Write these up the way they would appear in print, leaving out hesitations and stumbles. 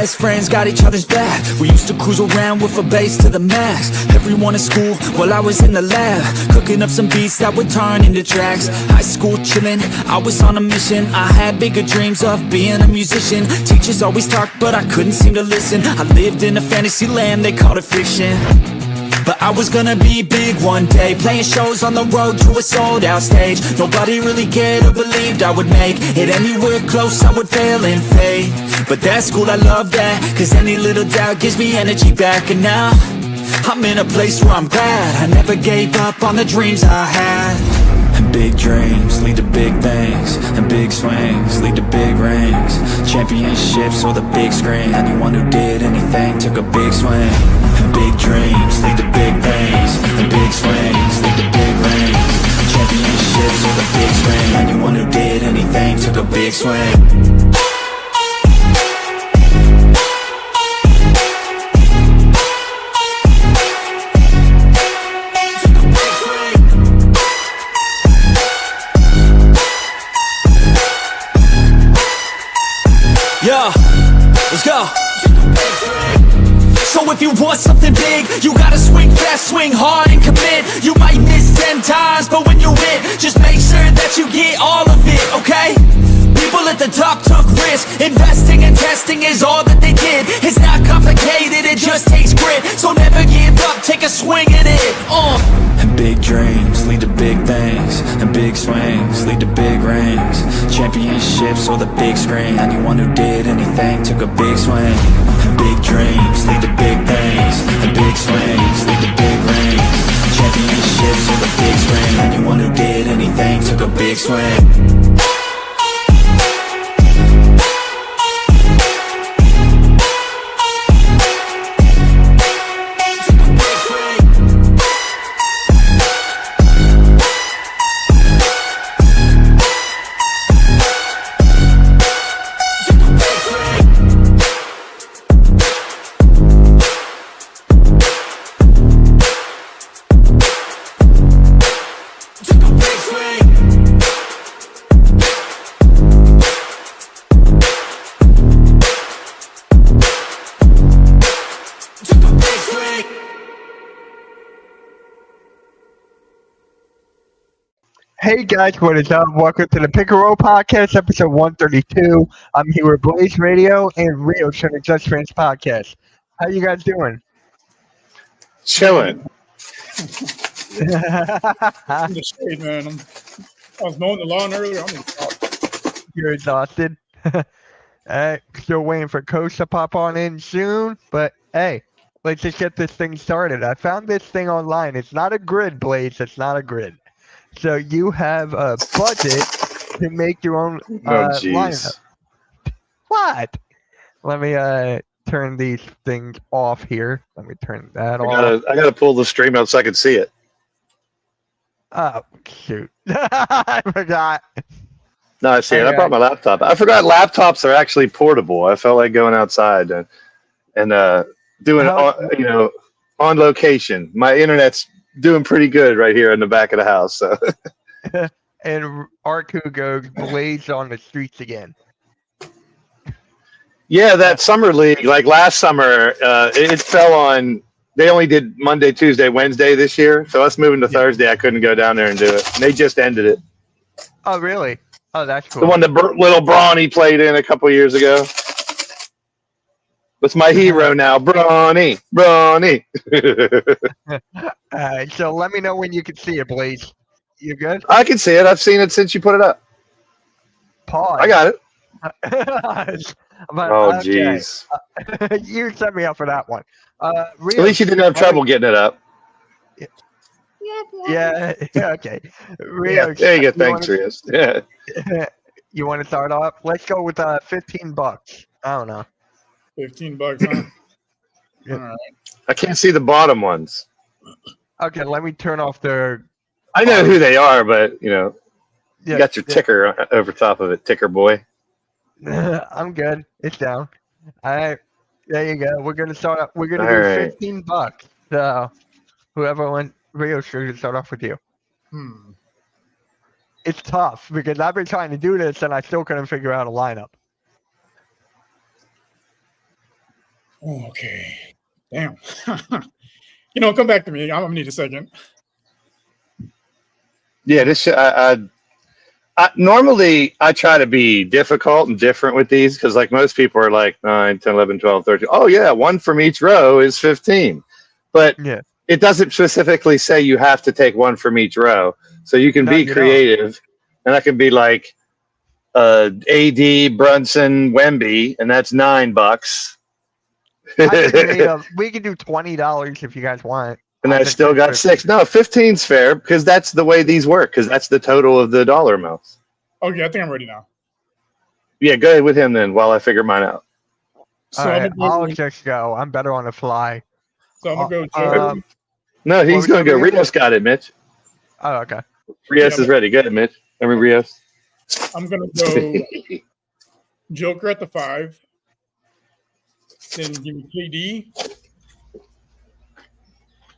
best friends, got each other's back. We used to cruise around with a bass to the max. Everyone in school, while I was in the lab, cooking up some beats that would turn into tracks. High school chillin', I was on a mission. I had bigger dreams of being a musician. Teachers always talked, but I couldn't seem to listen. I lived in a fantasy land, they called it fiction. But I was gonna be big one day, playing shows on the road to a sold out stage. Nobody really cared or believed I would make it anywhere close, I would fail and fade. But that's cool, I love that, cause any little doubt gives me energy back. And now, I'm in a place where I'm glad I never gave up on the dreams I had. And big dreams lead to big things, and big swings lead to big rings. Championships or the big screen, anyone who did anything took a big swing. And big dreams lead to big things, and big swings lead to big rings. Championships or the big screen, anyone who did anything took a big swing. Yeah, let's go. So if you want something big, you gotta swing fast, swing hard and commit. You might miss 10 times, but when you win, just make sure that you get all of it, okay? People at the top took risks. Investing and testing is all that they did. It's not complicated, it just takes grit. So never give up, take a swing at it. And big dreams lead to big things, and big swings lead to big rings. Championships or the big screen, anyone who did anything took a big swing. And big dreams lead to big things, and big swings lead to big rings. Championships or the big screen, anyone who did anything took a big swing. Hey guys, what is up? Welcome to the Pick and Roll Podcast, episode 132. I'm here with Blaze Radio and Rio from the Just Friends Podcast. How you guys doing? Chilling. In the shade, man. I was mowing the lawn earlier. I'm exhausted. You're exhausted. Still waiting for Coach to pop on in soon, but hey, let's just get this thing started. I found this thing online. It's not a grid, Blaze. It's not a grid. So you have a budget to make your own lineup. What? Let me turn these things off here. Let me turn that off. I gotta pull the stream out so I can see it. Oh shoot! I forgot. No, I see it. I brought my laptop. I forgot laptops are actually portable. I felt like going outside and doing it on location. My internet's doing pretty good right here in the back of the house. So. And Arku goes Blaze on the streets again. Yeah, that summer league, like last summer, it fell on. They only did Monday, Tuesday, Wednesday this year. So us moving to Thursday, I couldn't go down there and do it. And they just ended it. Oh, really? Oh, that's cool. The one that little Brawny played in a couple years ago. That's my hero now, Brawny. So let me know when you can see it, Blaze. You good? I can see it. I've seen it since you put it up. Pause. I got it. Oh, jeez. Okay. You set me up for that one. At least you didn't have trouble getting it up. Yeah. Okay. Rio, there you go. Thanks, Rios. Yeah. You want to start off? Let's go with $15. I don't know. $15, huh? Yeah. All right. I can't see the bottom ones. Okay, let me turn off their. I know who they are, but you got your ticker over top of it, ticker boy. I'm good. It's down. All right, there you go. We're gonna start up. We're gonna do $15. So whoever went, Rio should start off with you. It's tough because I've been trying to do this and I still couldn't figure out a lineup. Okay. Damn. Come back to me. I'm gonna need a second. Yeah, this normally I try to be difficult and different with these because like most people are like 9, 10, 11, 12, 13. Oh yeah, one from each row is 15. But Yeah. it doesn't specifically say you have to take one from each row. So you can No, be you don't. creative. And that can be like AD, Brunson, Wemby, and that's $9. We can do $20 if you guys want. And I'll I take still got 50. 6. No, 15's fair because that's the way these work because that's the total of the dollar amounts. Okay, I think I'm ready now. Yeah, go ahead with him then while I figure mine out. So All right, I'm gonna I'll go, just go. I'm better on the fly. Joker. No, he's was going to go. Rios? Rios got it, Mitch. Oh, okay. Rios is ready. Go ahead, Mitch. Rios. I'm gonna go Joker at the 5. Then give me KD.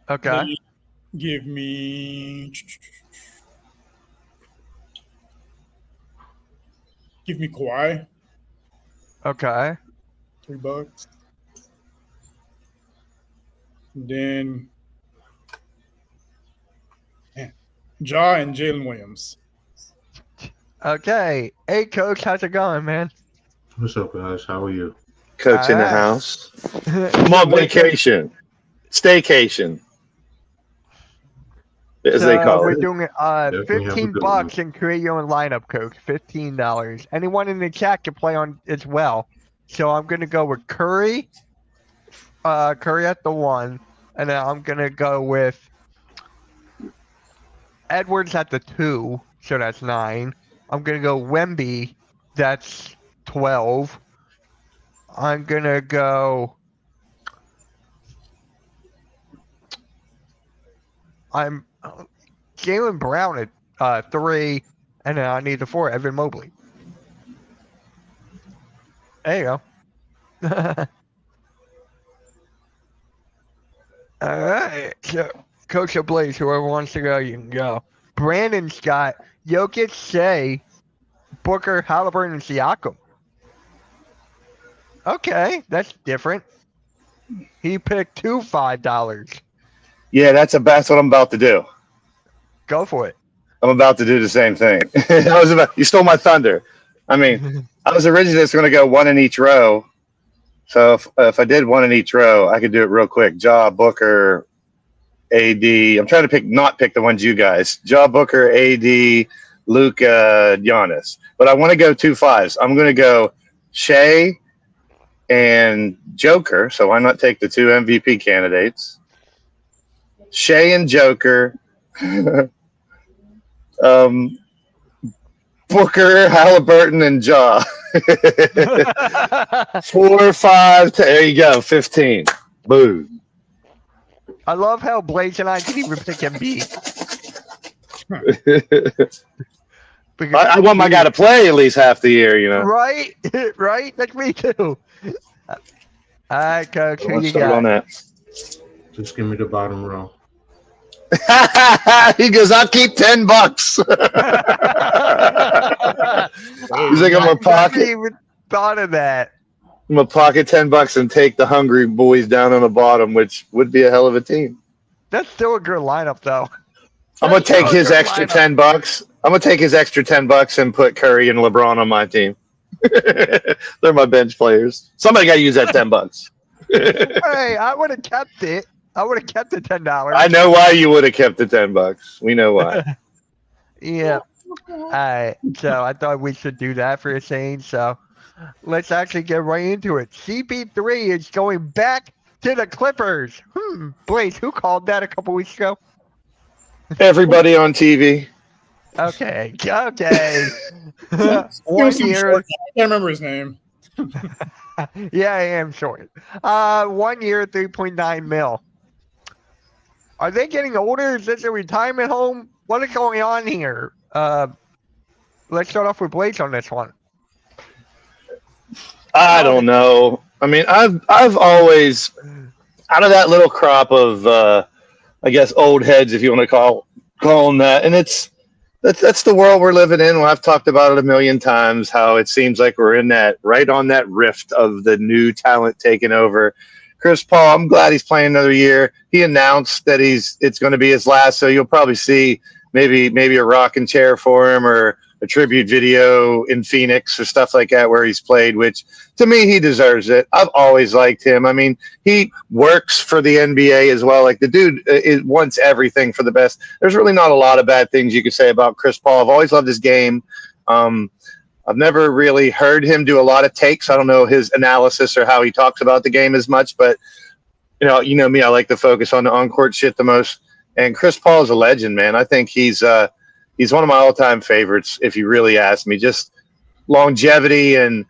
Okay. Then give me Kawhi. Okay. $3. And then Ja and Jalen Williams. Okay. Hey, Coach, how's it going, man? What's up, guys? How are you? Coach in the Alright. house. I'm on vacation. Staycation. As they call we're it. doing Definitely have a good $15 and create your own lineup, Coach. $15. Anyone in the chat can play on as well. So I'm gonna go with Curry. Curry at the 1, and then I'm gonna go with Edwards at the 2. So that's 9. I'm gonna go Wemby. That's 12. I'm gonna go. I'm Jaylen Brown at 3, and then I need the 4, Evan Mobley. There you go. All right, so Coach Blaze, whoever wants to go, you can go. Brandon's got Jokic, Shea, Booker, Halliburton, and Siakam. Okay, that's different. He picked 2 $5. Yeah, that's what I'm about to do. Go for it. I'm about to do the same thing. You stole my thunder. I mean, I was originally just going to go one in each row. So if I did one in each row, I could do it real quick. Ja, Booker, AD. I'm trying to not pick the ones you guys. Ja, Booker, AD, Luka, Giannis. But I want to go 2 5s. I'm going to go Shea and Joker. So why not take the 2 MVP candidates? Shea and Joker. Booker, Halliburton, and Ja. 4, 5. There you go. 15. Boom. I love how Blaze and I didn't even pick Embiid. I want my guy to play at least half the year, you know. Right? Right? That's me too. All right, Coach, who Let's you start got? on that. Just give me the bottom row. He goes, I'll keep $10. He's like, I'm I gonna never pocket. even thought of that. I'm gonna pocket $10 and take the hungry boys down on the bottom, which would be a hell of a team. That's still a good lineup, though. I'm gonna take That's his still a good extra lineup. $10. I'm gonna take his extra $10 and put Curry and LeBron on my team. They're my bench players. Somebody got to use that $10. Hey, I would have kept it. I would have kept the $10. I know why you would have kept the $10. We know why. Yeah. All right. So I thought we should do that for a change. So let's actually get right into it. CP3 is going back to the Clippers. Blaze, who called that a couple weeks ago? Everybody on TV. Okay. Okay. He 1 was some year. short guy. I can't remember his name. Yeah, I am short. 1 year, 3.9 mil. Are they getting older? Is this a retirement home? What is going on here? Let's start off with Blaze on this one. I don't know. I mean, I've always out of that little crop of I guess old heads, if you want to call them that, and it's that's the world we're living in. Well, I've talked about it a million times. How it seems like we're in that right on that rift of the new talent taking over. Chris Paul, I'm glad he's playing another year. He announced that it's going to be his last, so you'll probably see maybe a rocking chair for him or a tribute video in Phoenix or stuff like that where he's played, which to me, he deserves it. I've always liked him. I mean, he works for the NBA as well. Like the dude wants everything for the best. There's really not a lot of bad things you could say about Chris Paul. I've always loved his game. I've never really heard him do a lot of takes. I don't know his analysis or how he talks about the game as much, but you know me, I like to focus on the on-court shit the most. And Chris Paul is a legend, man. I think he's one of my all-time favorites, if you really ask me. Just longevity and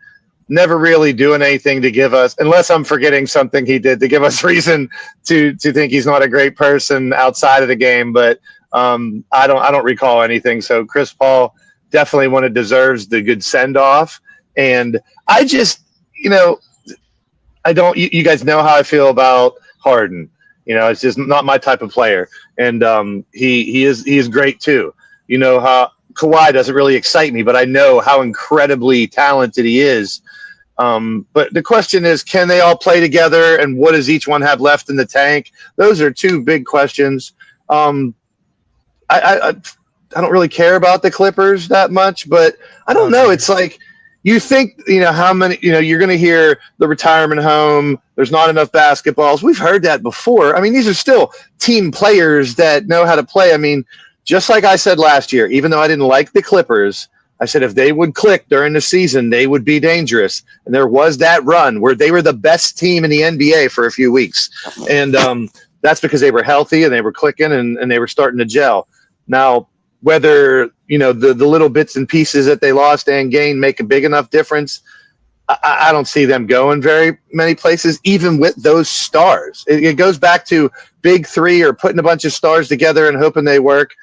never really doing anything to give us, unless I'm forgetting something he did to give us reason to think he's not a great person outside of the game. But I don't recall anything. So Chris Paul definitely one that deserves the good send-off. And I just, I don't. You guys know how I feel about Harden. It's just not my type of player, and he is great too. How Kawhi doesn't really excite me, but I know how incredibly talented he is. But the question is, can they all play together, and what does each one have left in the tank? Those are two big questions. I don't really care about the Clippers that much, but I don't know. It's like you think, how many, you're going to hear the retirement home. There's not enough basketballs. We've heard that before. I mean, these are still team players that know how to play. I mean, just like I said last year, even though I didn't like the Clippers, I said if they would click during the season, they would be dangerous. And there was that run where they were the best team in the NBA for a few weeks. And that's because they were healthy and they were clicking and they were starting to gel. Now, whether, the little bits and pieces that they lost and gained make a big enough difference, I don't see them going very many places, even with those stars. It goes back to big three or putting a bunch of stars together and hoping they work.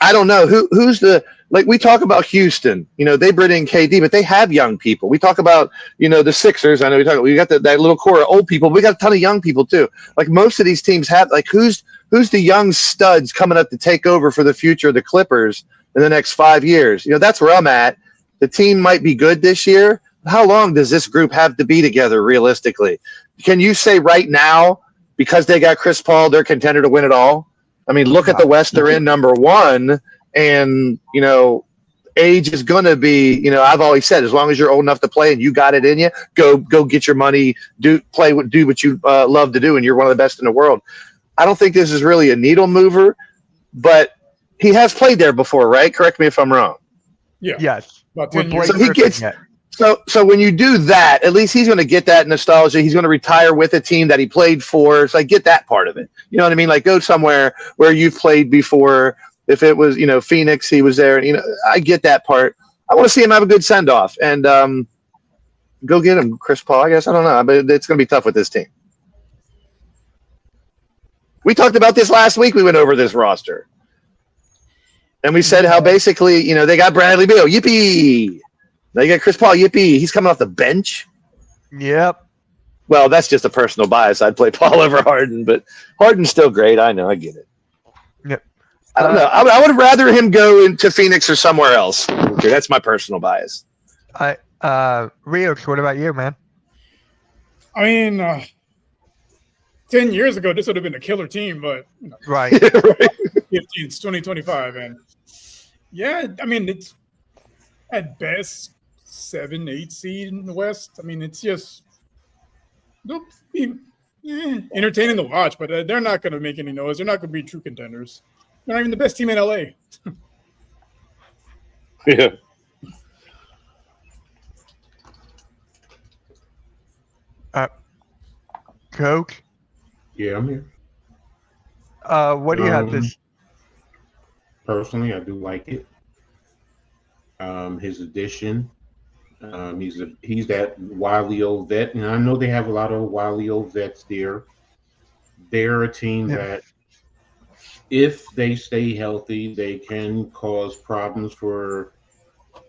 I don't know. Who's we talk about Houston, they bring in KD, but they have young people. We talk about, the Sixers. I know we got that little core of old people. We got a ton of young people too. Like most of these teams have, who's the young studs coming up to take over for the future of the Clippers in the next 5 years? That's where I'm at. The team might be good this year. How long does this group have to be together realistically? Can you say right now, because they got Chris Paul, they're contender to win it all? I mean, look at the West they're in, number one, and, age is going to be, I've always said, as long as you're old enough to play and you got it in you, go get your money, do what you love to do, and you're one of the best in the world. I don't think this is really a needle mover, but he has played there before, right? Correct me if I'm wrong. Yeah. Yes. About 10 years. Blake So he Griffin, gets- yeah. So when you do that, at least he's going to get that nostalgia. He's going to retire with a team that he played for. So I get that part of it. You know what I mean? Like go somewhere where you've played before. If it was, Phoenix, he was there. I get that part. I want to see him have a good send off and go get him, Chris Paul. I guess I don't know, but it's going to be tough with this team. We talked about this last week. We went over this roster, and we said how basically, they got Bradley Beal. Yippee! They got Chris Paul. Yippee! He's coming off the bench. Yep. Well, that's just a personal bias. I'd play Paul over Harden, but Harden's still great. I know. I get it. Yep. I don't know. I would rather him go into Phoenix or somewhere else. Okay, that's my personal bias. Rios, what about you, man? I mean, 10 years ago, this would have been a killer team, but Right. it's 2025, and yeah, I mean, it's at best 7-8 seed in the West. I mean, it's just they'll be entertaining to watch, but they're not going to make any noise. They're not going to be true contenders. They're not even the best team in LA. Yeah. Coach, Yeah, I'm here. what do you have this? Personally, I do like it. His addition. He's that wily old vet, and I know they have a lot of wily old vets there. They're a team that, if they stay healthy, they can cause problems for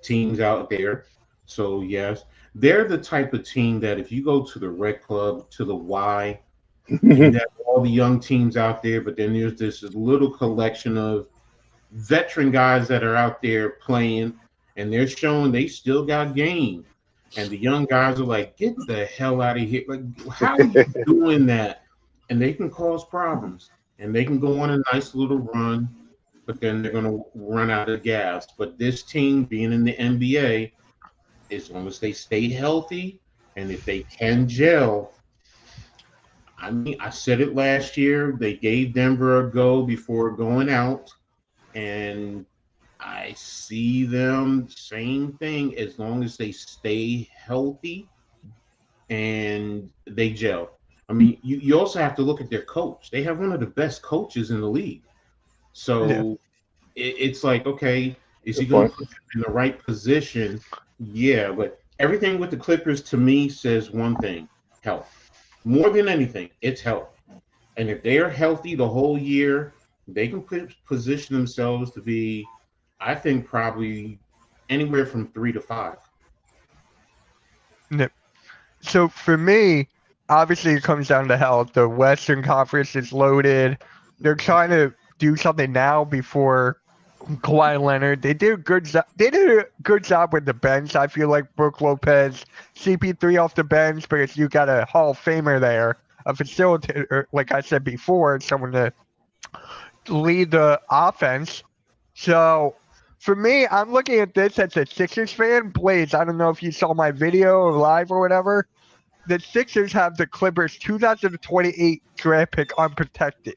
teams out there. So yes, they're the type of team that if you go to the rec club, to the Y, you have all the young teams out there, but then there's this little collection of veteran guys that are out there playing, and they're showing they still got game. And the young guys are like, get the hell out of here. Like, how are you doing that? And they can cause problems. And they can go on a nice little run, but then they're going to run out of gas. But this team being in the NBA, as long as they stay healthy and if they can gel, I mean, I said it last year. They gave Denver a go before going out. And I see them, same thing, as long as they stay healthy and they gel. I mean, you also have to look at their coach. They have one of the best coaches in the league. So it's like, okay, is he going to put them in the right position? Yeah, but everything with the Clippers to me says one thing, health. More than anything, it's health. And if they are healthy the whole year, they can position themselves to be, I think, probably anywhere from 3 to 5. So for me, obviously it comes down to health. The Western Conference is loaded. They're trying to do something now before Kawhi Leonard. They did a good job. They did a good job with the bench. I feel like Brook Lopez, CP3 off the bench, because you got a Hall of Famer there, a facilitator, like I said before, someone to lead the offense. So for me, I'm looking at this as a Sixers fan. Blaze, I don't know if you saw my video or live or whatever. The Sixers have the Clippers 2028 draft pick unprotected.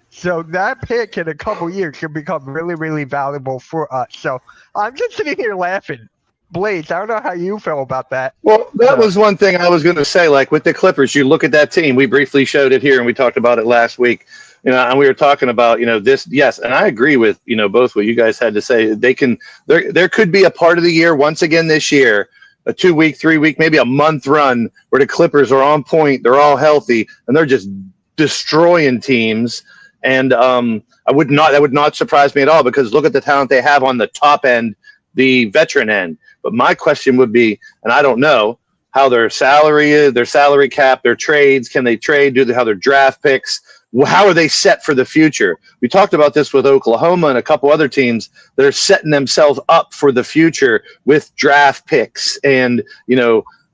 So that pick in a couple years could become really, really valuable for us. So I'm just sitting here laughing. Blaze, I don't know how you feel about that. Well, that was one thing I was going to say. Like with the Clippers, you look at that team. We briefly showed it here, and we talked about it last week. And we were talking about, this, yes, and I agree with, both what you guys had to say. They can, there could be a part of the year once again this year, a 2-week, 3-week, maybe a month run where the Clippers are on point, they're all healthy, and they're just destroying teams. And that would not surprise me at all, because look at the talent they have on the top end, the veteran end. But my question would be, and I don't know how their salary is, their salary cap, their trades, can they trade, how their draft picks, how are they set for the future? We talked about this with Oklahoma and a couple other teams that are setting themselves up for the future with draft picks and,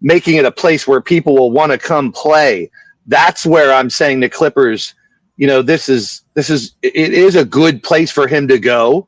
making it a place where people will want to come play. That's where I'm saying the Clippers, it is a good place for him to go,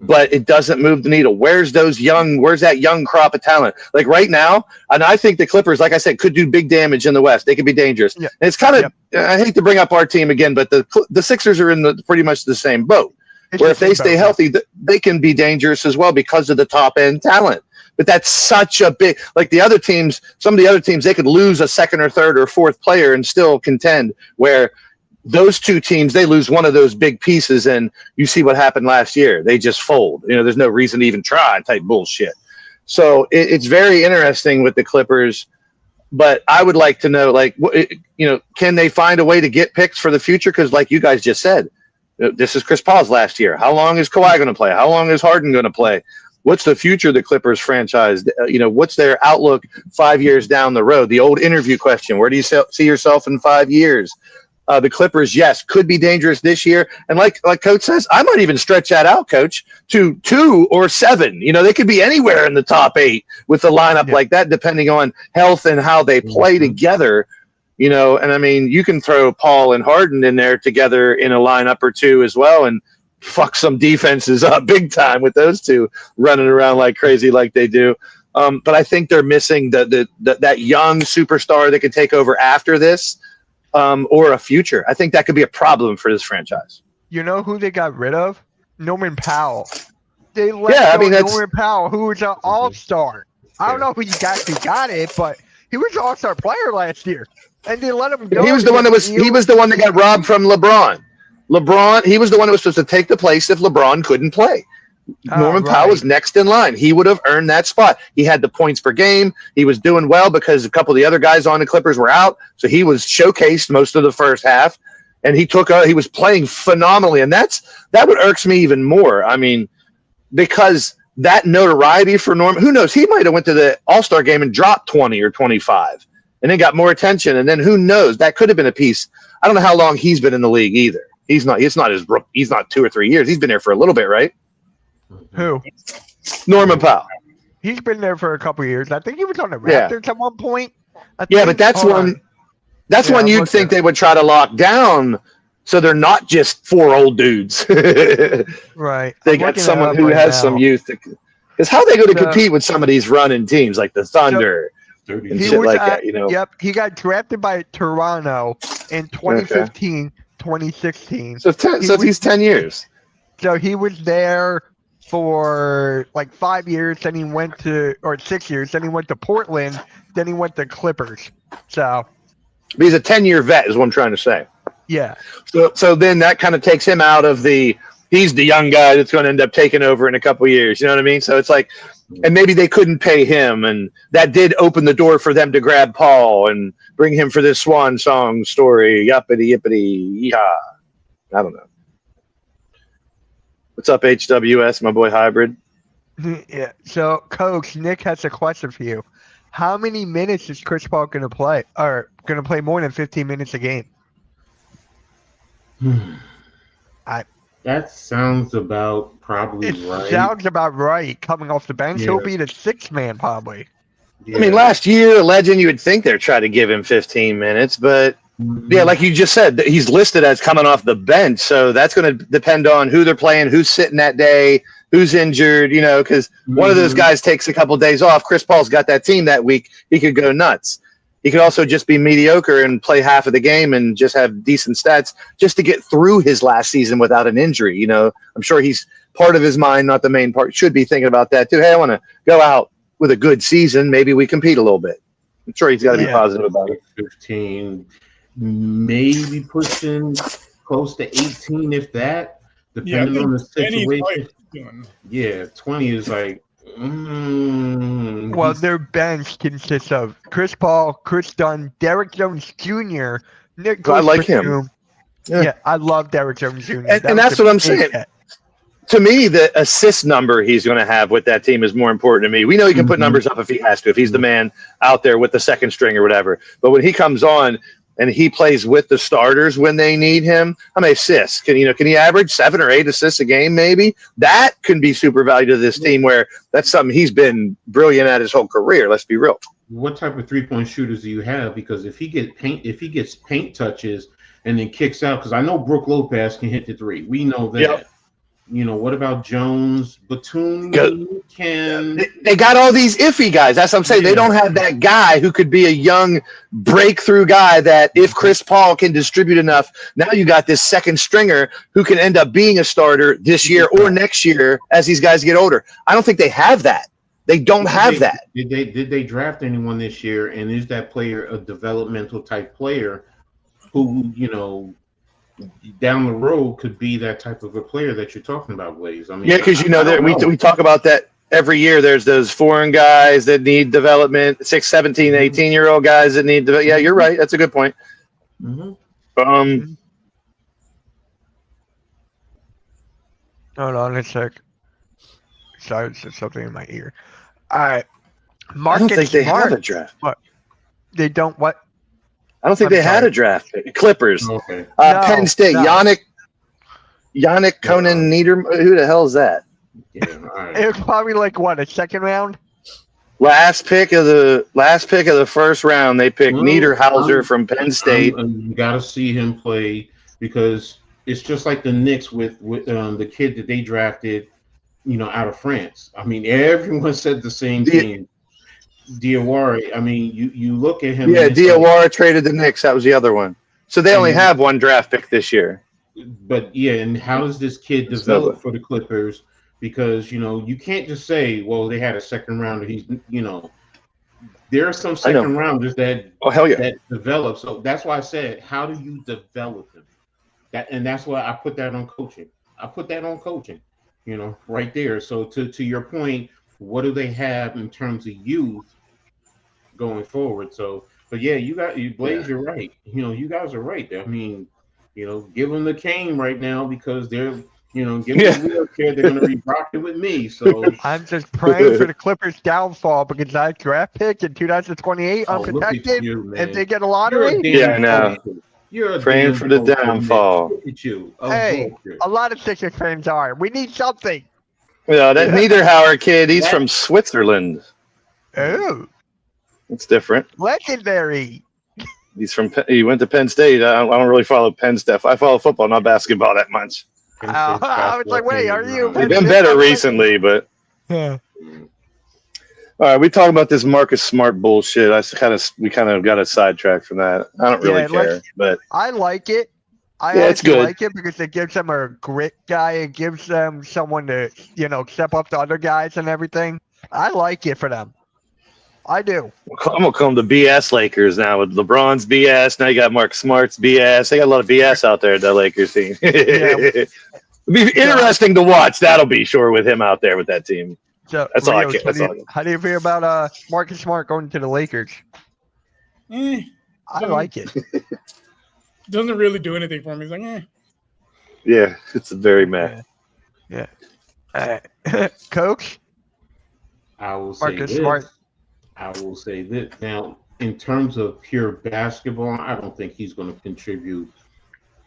but it doesn't move the needle. Where's that young crop of talent? Like right now, and I think the Clippers, like I said, could do big damage in the West. They could be dangerous. Yeah. And it's kind of, I hate to bring up our team again, but the Sixers are in pretty much the same boat. Where if they stay healthy, they can be dangerous as well because of the top end talent. But that's such a big, like the other teams, some of the other teams, they could lose a second or third or fourth player and still contend, where those two teams, they lose one of those big pieces, and you see what happened last year. They just fold. There's no reason to even try type bullshit. So it's very interesting with the Clippers, but I would like to know, can they find a way to get picks for the future? Because like you guys just said, this is Chris Paul's last year. How long is Kawhi going to play? How long is Harden going to play? What's the future of the Clippers franchise? What's their outlook 5 years down the road? The old interview question, where do you see yourself in 5 years? The Clippers, yes, could be dangerous this year. And like Coach says, I might even stretch that out, Coach, to 2 or 7. They could be anywhere in the top 8 with a lineup like that, depending on health and how they play together. And I mean, you can throw Paul and Harden in there together in a lineup or two as well and fuck some defenses up big time with those two running around like crazy like they do. But I think they're missing that young superstar that could take over after this. Or a future. I think that could be a problem for this franchise. You know who they got rid of? Norman Powell. They let go Norman Powell, who was an all-star. I don't know who you guys got it, but he was an all-star player last year, and they let him go. He was the one that got robbed from LeBron. He was the one that was supposed to take the place if LeBron couldn't play. Norman Powell was next in line. He would have earned that spot. He had the points per game. He was doing well because a couple of the other guys on the Clippers were out. So he was showcased most of the first half, and he was playing phenomenally. And that what irks me even more. I mean, because that notoriety for Norman, who knows? He might have went to the All-Star game and dropped 20 or 25 and then got more attention. And then who knows? That could have been a piece. I don't know how long he's been in the league either. He's not. It's not his. He's not 2 or 3 years. He's been there for a little bit, right? Who? Norman Powell. He's been there for a couple years. I think he was on the Yeah. Raptors at one point. Yeah, but that's Hold one. on. That's Yeah, one I'm you'd looking. think they would try to lock down, so they're not just 4 old dudes. They Right. I'm got looking it someone up who right has now. some youth. Because how are they going to So- compete with some of these running teams like the Thunder? and He shit was like at, that, you know. Yep, he got drafted by Toronto in 2015, 2016. So he's 10 years. So he was there for like 5 years, then he went to, or 6 years, then he went to Portland, then he went to Clippers. So, But he's a 10-year vet, is what I'm trying to say. yeah. So then that kind of takes him out of he's the young guy that's going to end up taking over in a couple of years. You know what I mean? So it's like, and maybe they couldn't pay him, and that did open the door for them to grab Paul and bring him for this swan song story. Yuppity yippity yeehaw. I don't know. What's up, HWS, my boy Hybrid? Yeah. So, Coach, Nick has a question for you. How many minutes is Chris Paul going to play? Or going to play more than 15 minutes a game? That sounds about probably It right. sounds about right. Coming off the bench, he'll Yeah. be the 6th man probably. I mean, last year, Legend, you would think they're trying to give him 15 minutes, but yeah, like you just said, he's listed as coming off the bench, so that's going to depend on who they're playing, who's sitting that day, who's injured, you know, because one of those guys takes a couple days off. Chris Paul's got that team that week. He could go nuts. He could also just be mediocre and play half of the game and just have decent stats just to get through his last season without an injury. You know, I'm sure he's part of his mind, not the main part, should be thinking about that too. Hey, I want to go out with a good season. Maybe we compete a little bit. I'm sure he's got to be positive about it. 15, maybe pushing close to 18, if that, depending on the situation. Yeah, 20 is like. Well, their bench consists of Chris Paul, Chris Dunn, Derek Jones Jr., Nick. I like him. Yeah, I love Derek Jones Jr. And that's what I'm saying. To me, the assist number he's going to have with that team is more important to me. We know he can put numbers up if he has to, if he's the man out there with the second string or whatever. But when he comes on and he plays with the starters when they need him, how many assists? Can he average 7 or 8 assists a game? Maybe that can be super value to this team. Where that's something he's been brilliant at his whole career. Let's be real. What type of 3-point shooters do you have? Because if he gets paint touches and then kicks out, because I know Brook Lopez can hit the 3. We know that. Yep. You know, what about Jones? Batum can. They got all these iffy guys. That's what I'm saying. They don't have that guy who could be a young breakthrough guy that if Chris Paul can distribute enough, now you got this second stringer who can end up being a starter this year or next year as these guys get older. I don't think they have that. They don't have that. Did they draft anyone this year? And is that player a developmental type player who, you know, down the road could be that type of a player that you're talking about, Blaze? I mean, Yeah, because we talk about that every year. There's those foreign guys that need development, 6, 17, 18-year-old guys that need to. Yeah, you're right. That's a good point. Mm-hmm. Hold on a sec. Sorry, there's something in my ear. All right. I don't think they have a draft. They don't what? I don't think they had a draft pick. Clippers. Okay. No, Penn State. no. Yannick Conan Niederman. Who the hell is that? Yeah, all right. It was probably like what, a second round? Last pick of the first round, they picked Well, Niederhauser from Penn State. You got to see him play because it's just like the Knicks with the kid that they drafted, you know, out of France. I mean, everyone said the same thing. Diawara. I mean, you look at him. Yeah, Diawara traded the Knicks. That was the other one. So they only have one draft pick this year. But yeah, and how does this kid develop for the Clippers? Because, you know, you can't just say, well, they had a second rounder. He's, you know, there are some second rounders that that develop. So that's why I said, how do you develop them? That's why I put that on coaching. You know, right there. So to your point, what do they have in terms of youth going forward? So, but yeah, Blaze, you're right. You know, you guys are right. I mean, you know, give them the cane right now because they're, you know, give them the wheelchair. They're going to be rocking with me. So I'm just praying for the Clippers' downfall because that draft pick in 2028 unprotected. If they get a lottery, yeah, I know. You're a Praying damn for the vulture, downfall. Nick. Look at you. Hey, Vulture. a lot of Sixers fans are. We need something. Yeah, that Niederhauer kid, he's from Switzerland. Oh, It's different. legendary. He went to Penn State. I don't really follow Penn stuff. I follow football, not basketball that much. I was like, wait, are you? They've been better recently, but Yeah. all right. We talk about this Marcus Smart bullshit. We kind of got a sidetrack from that. I don't really Yeah, care, but I like it. I Yeah, it's actually good. like it because it gives them a grit guy. It gives them someone to, step up to other guys and everything. I like it for them. I do. I'm gonna call them the BS Lakers now with LeBron's BS. Now you got Mark Smart's BS. They got a lot of BS out there at that Lakers team. It'll be interesting to watch. That'll be sure with him out there with that team. So, That's all I Rios, care. That's all I care. how do you feel about Marcus Smart going to the Lakers? Eh, I like it. doesn't really do anything for me. It's like, Yeah, it's very meh. Coach, I will say Marcus this. Smart. I will say this. Now, in terms of pure basketball, I don't think he's going to contribute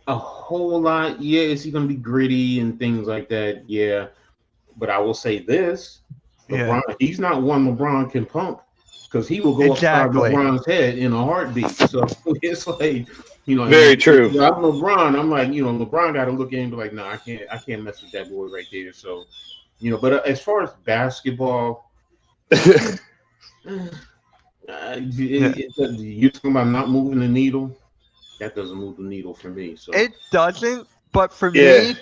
a whole lot. Yeah, is he going to be gritty and things like that? Yeah. But I will say this. LeBron, he's not one LeBron can pump because he will go Exactly. upside LeBron's head in a heartbeat. So it's like, Very true. I'm LeBron. I'm like, LeBron got to look at him and be like, no, I can't mess with that boy right there. So, but as far as basketball, you're talking about not moving the needle. That doesn't move the needle for me. So It doesn't, but for Yeah.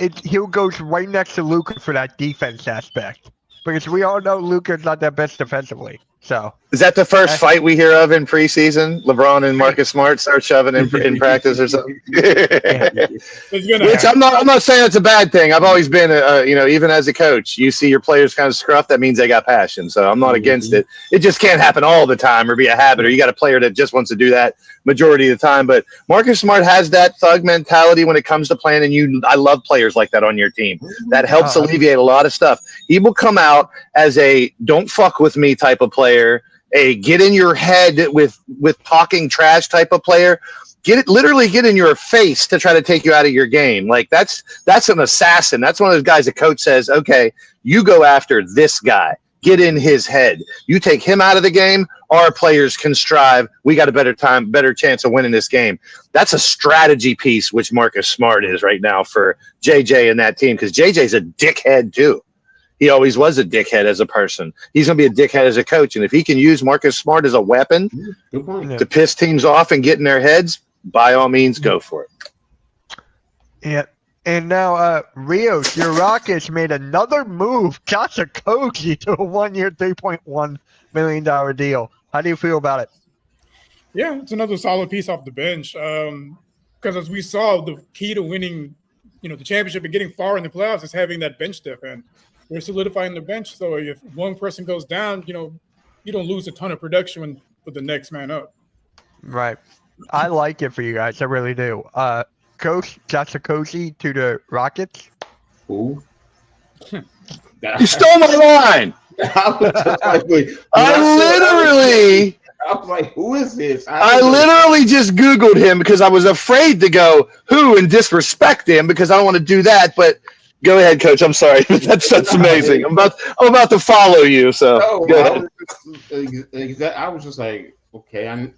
me, he goes right next to Luka for that defense aspect. Because we all know Luka's not that best defensively. So Is that the first fight we hear of in preseason? LeBron and Marcus Smart start shoving in practice or something? it's gonna Which happen. I'm not saying it's a bad thing. I've always been, even as a coach, you see your players kind of scruff. That means they got passion. So I'm not against it. It just can't happen all the time or be a habit. Or you got a player that just wants to do that majority of the time. But Marcus Smart has that thug mentality when it comes to playing, and I love players like that on your team. That helps alleviate a lot of stuff. He will come out as a "don't fuck with me" type of player, a get in your head with talking trash type of player. Literally get in your face to try to take you out of your game. Like that's an assassin. That's one of those guys the coach says, okay, you go after this guy. Get in his head. You take him out of the game, our players can strive. We got a better chance of winning this game. That's a strategy piece, which Marcus Smart is right now for JJ and that team, because JJ's a dickhead too. He always was a dickhead as a person. He's going to be a dickhead as a coach. And if he can use Marcus Smart as a weapon to piss teams off and get in their heads, by all means, go for it. yeah. And now, Rios, your Rockets made another move. Josh Okogie to a 1-year, $3.1 million deal. How do you feel about it? Yeah, it's another solid piece off the bench. Because as we saw, the key to winning, the championship and getting far in the playoffs is having that bench depth, and they're solidifying the bench. So if one person goes down, you don't lose a ton of production with the next man up. Right. I like it for you guys. I really do. Coach Josh Okogie to the Rockets. Who? You stole my line. I was just like, wait, I was like, who is this? I literally just Googled him because I was afraid to go who and disrespect him because I don't want to do that. But go ahead, Coach. I'm sorry. That's amazing. I'm about to follow you. So go ahead. I was just like, okay. I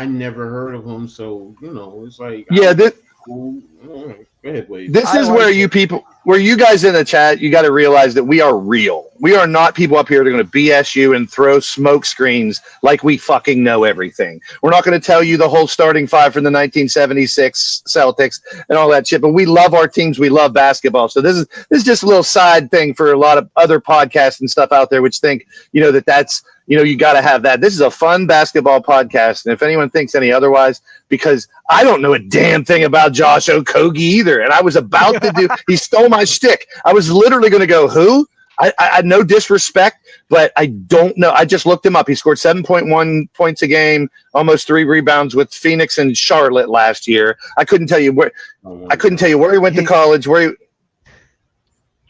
never heard of him, so it's like Yeah. Go ahead, Wade. This is where you guys in the chat, you got to realize that we are real. We are not people up here that are going to BS you and throw smoke screens like we fucking know everything. We're not going to tell you the whole starting five from the 1976 Celtics and all that shit, but we love our teams. We love basketball. So this is just a little side thing for a lot of other podcasts and stuff out there which think, that's you got to have that. This is a fun basketball podcast. And if anyone thinks any otherwise, because I don't know a damn thing about Josh Okogie either. And I was about to he stole my shtick. I was literally going to go, who? I no disrespect, but I don't know. I just looked him up. He scored 7.1 points a game, almost 3 rebounds with Phoenix and Charlotte last year. I couldn't tell you where he went to college,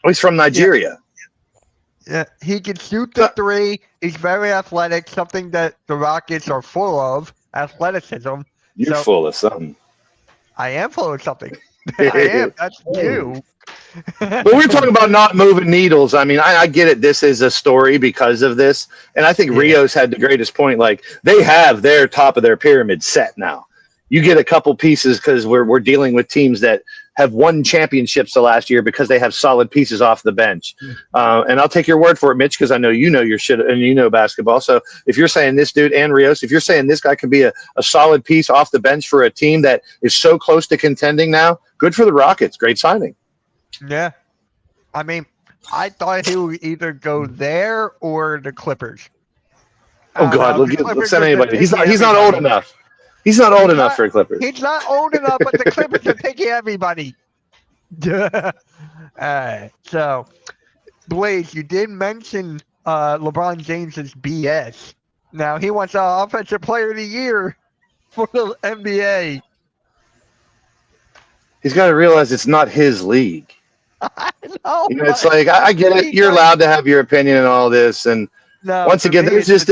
he's from Nigeria. Yeah, he can shoot the three. He's very athletic, something that the Rockets are full of, athleticism. You're So- full of something. I am full of something. I am. That's you. But we're talking about not moving needles. I mean, I get it. This is a story because of this. And I think Yeah. Rios had the greatest point. Like, they have their top of their pyramid set now. You get a couple pieces because we're dealing with teams that have won championships the last year because they have solid pieces off the bench. And I'll take your word for it, Mitch, because I know you know your shit and you know basketball. So if you're saying this dude and Rios, if you're saying this guy could be a solid piece off the bench for a team that is so close to contending now, good for the Rockets. Great signing. Yeah. I mean, I thought he would either go there or the Clippers. Oh God, the let's Clippers send are anybody. taking He's not old everybody. enough. He's not old He's enough not- for Clippers. He's not old enough, but the Clippers are taking everybody. So, Blaze, you did mention LeBron James's BS. Now he wants Offensive Player of the Year for the NBA. He's got to realize it's not his league. No, You know, it's like I get it. You're allowed to have your opinion and all this, and once again, there's just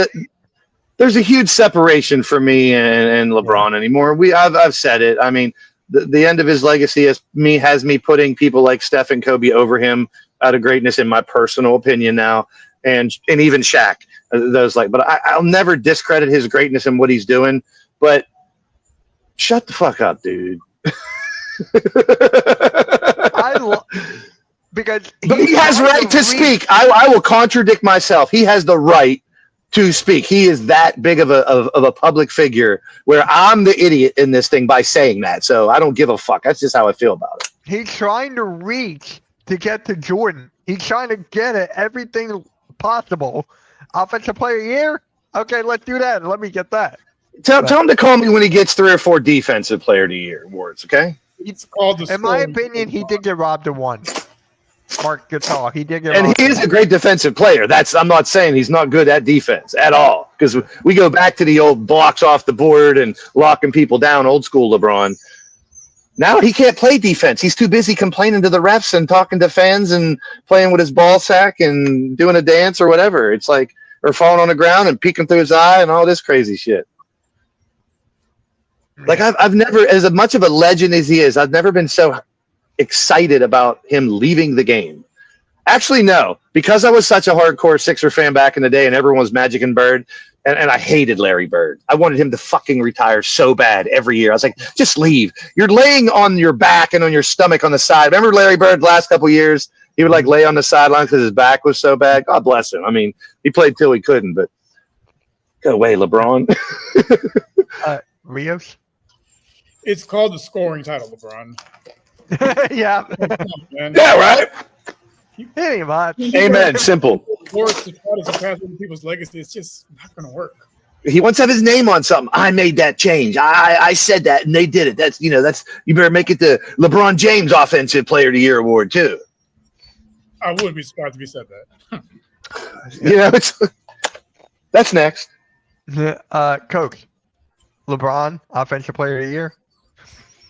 there's a huge separation for me and LeBron anymore. I've said it. I mean, the end of his legacy has me putting people like Steph and Kobe over him out of greatness, in my personal opinion now, and even Shaq. But I'll never discredit his greatness and what he's doing. But shut the fuck up, dude. Because But he has right to speak. I will contradict myself. He has the right to speak. He is that big of a public figure where I'm the idiot in this thing by saying that. So I don't give a fuck. That's just how I feel about it. He's trying to reach to get to Jordan. He's trying to get at everything possible. Offensive Player of the Year? Okay, let's do that. Let me get that. Tell him to call me when he gets 3 or 4 Defensive Player of the Year awards, okay? It's called the In my scoring. opinion, he did get robbed of one. Mark Gasol. He did get And robbed he of is a one. great defensive player. I'm not saying he's not good at defense at all, because we go back to the old blocks off the board and locking people down, old school LeBron. Now he can't play defense. He's too busy complaining to the refs and talking to fans and playing with his ball sack and doing a dance or whatever. It's like, or falling on the ground and peeking through his eye and all this crazy shit. Like I've never, as much of a legend as he is, I've never been so excited about him leaving the game. Actually, no, because I was such a hardcore Sixer fan back in the day and everyone was Magic and Bird, and I hated Larry Bird. I wanted him to fucking retire so bad every year. I was like, just leave. You're laying on your back and on your stomach on the side. Remember Larry Bird the last couple of years? He would like lay on the sideline because his back was so bad. God bless him. I mean, he played till he couldn't, but go away, LeBron. Rios? It's called the scoring title, LeBron. Yeah. Man. Yeah, right. Pretty much. Amen. Simple. Forced to try to surpass other people's legacy. It's just not going to work. He wants to have his name on something. I made that change. I said that, and they did it. That's you better make it the LeBron James Offensive Player of the Year award too. I wouldn't be surprised if he said that. That's next. Coach. LeBron, Offensive Player of the Year.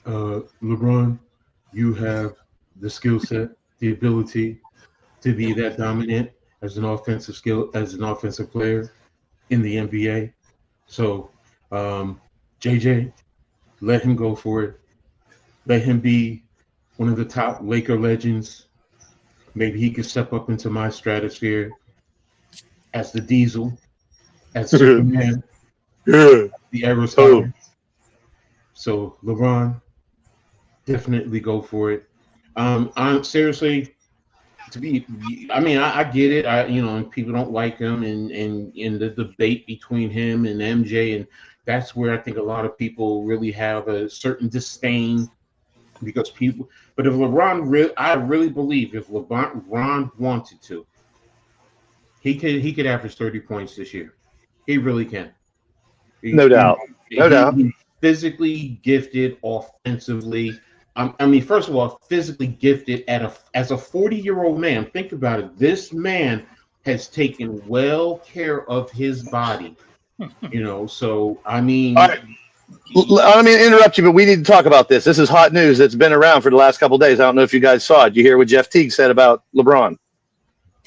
LeBron, you have the skill set, the ability to be that dominant as an offensive player in the NBA. So, JJ, let him go for it. Let him be one of the top Laker legends. Maybe he could step up into my stratosphere as the Diesel, as Superman, the Arrow's Hunter. So, LeBron, definitely go for it. I'm seriously I get it. And people don't like him and in the debate between him and MJ, and that's where I think a lot of people really have a certain disdain because people. But if LeBron, I really believe if LeBron wanted to, he could average 30 points this year. He really can. No doubt. He's physically gifted offensively. First of all, physically gifted as a 40-year-old man. Think about it. This man has taken well care of his body. So I mean. All right. I don't mean to interrupt you, but we need to talk about this. This is hot news that's been around for the last couple of days. I don't know if you guys saw it. You hear what Jeff Teague said about LeBron?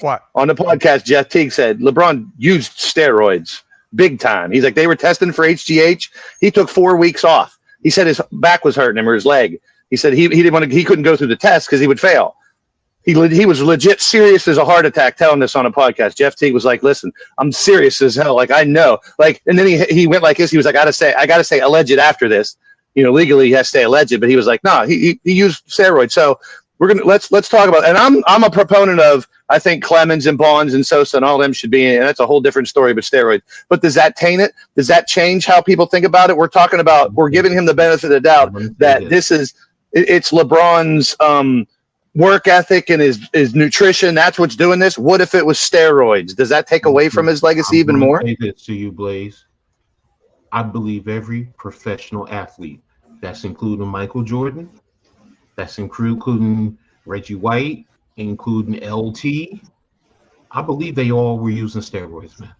What? On the podcast, Jeff Teague said LeBron used steroids big time. He's like, they were testing for HGH. He took 4 weeks off. He said his back was hurting him or his leg. He said he didn't want to. He couldn't go through the test because he would fail. He was legit serious as a heart attack telling this on a podcast. Jeff Teague was like, listen, I'm serious as hell. Like, I know. Like, and then he went like this. He was like, I gotta say alleged after this. You know, legally he has to stay alleged, but he was like, no, he used steroids. So let's talk about, and I'm a proponent of, I think Clemens and Bonds and Sosa and all them should be in, and that's a whole different story, but steroids. But does that taint it? Does that change how people think about it? We're talking about, we're giving him the benefit of the doubt that it's LeBron's work ethic and his nutrition. That's what's doing this. What if it was steroids? Does that take away from his legacy even more? Say this to you, Blaze. I believe every professional athlete, that's including Michael Jordan, that's including Reggie White, including LT, I believe they all were using steroids, man.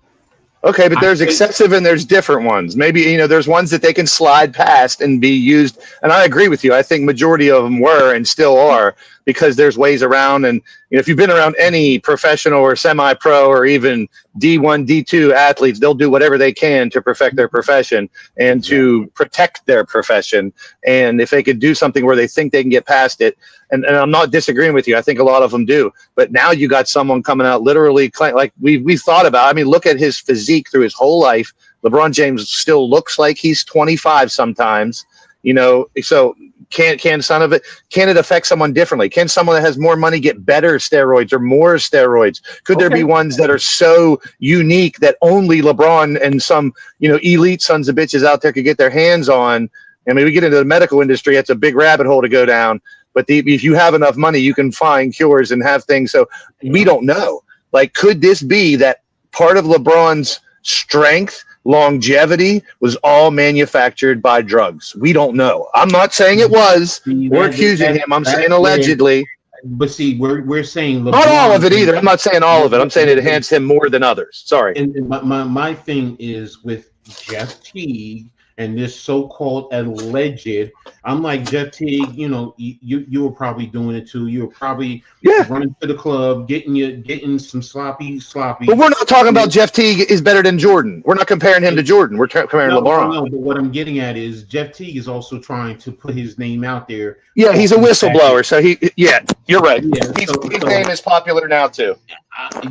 Okay, but there's excessive and there's different ones. Maybe, you know, there's ones that they can slide past and be used. And I agree with you. I think majority of them were and still are, because there's ways around. And you know, if you've been around any professional or semi-pro or even D1, D2 athletes, they'll do whatever they can to perfect their profession and to protect their profession. And if they could do something where they think they can get past it, and I'm not disagreeing with you, I think a lot of them do. But now you got someone coming out literally like we've thought about. I mean, look at his physique through his whole life. LeBron James still looks like he's 25 sometimes. You know, so can it affect someone differently? Can someone that has more money get better steroids or more steroids? Could there be ones that are so unique that only LeBron and some, you know, elite sons of bitches out there could get their hands on? I mean, we get into the medical industry, it's a big rabbit hole to go down. But if you have enough money, you can find cures and have things. So we don't know. Like, could this be that part of LeBron's strength, longevity, was all manufactured by drugs? We don't know. I'm not saying it was. We're accusing him. I'm saying allegedly. But see, we're saying LeBron, not all of it either. I'm not saying all of it. I'm saying it enhanced him more than others. Sorry. And my thing is with Jeff Teague and this so-called alleged. I'm like, Jeff Teague, you know, you were probably doing it too. You were probably running to the club, getting some sloppy. But we're not talking about Jeff Teague is better than Jordan. We're not comparing him to Jordan. We're comparing LeBron. No, but what I'm getting at is Jeff Teague is also trying to put his name out there. Yeah, he's a whistleblower. So you're right. Yeah, his name is popular now too.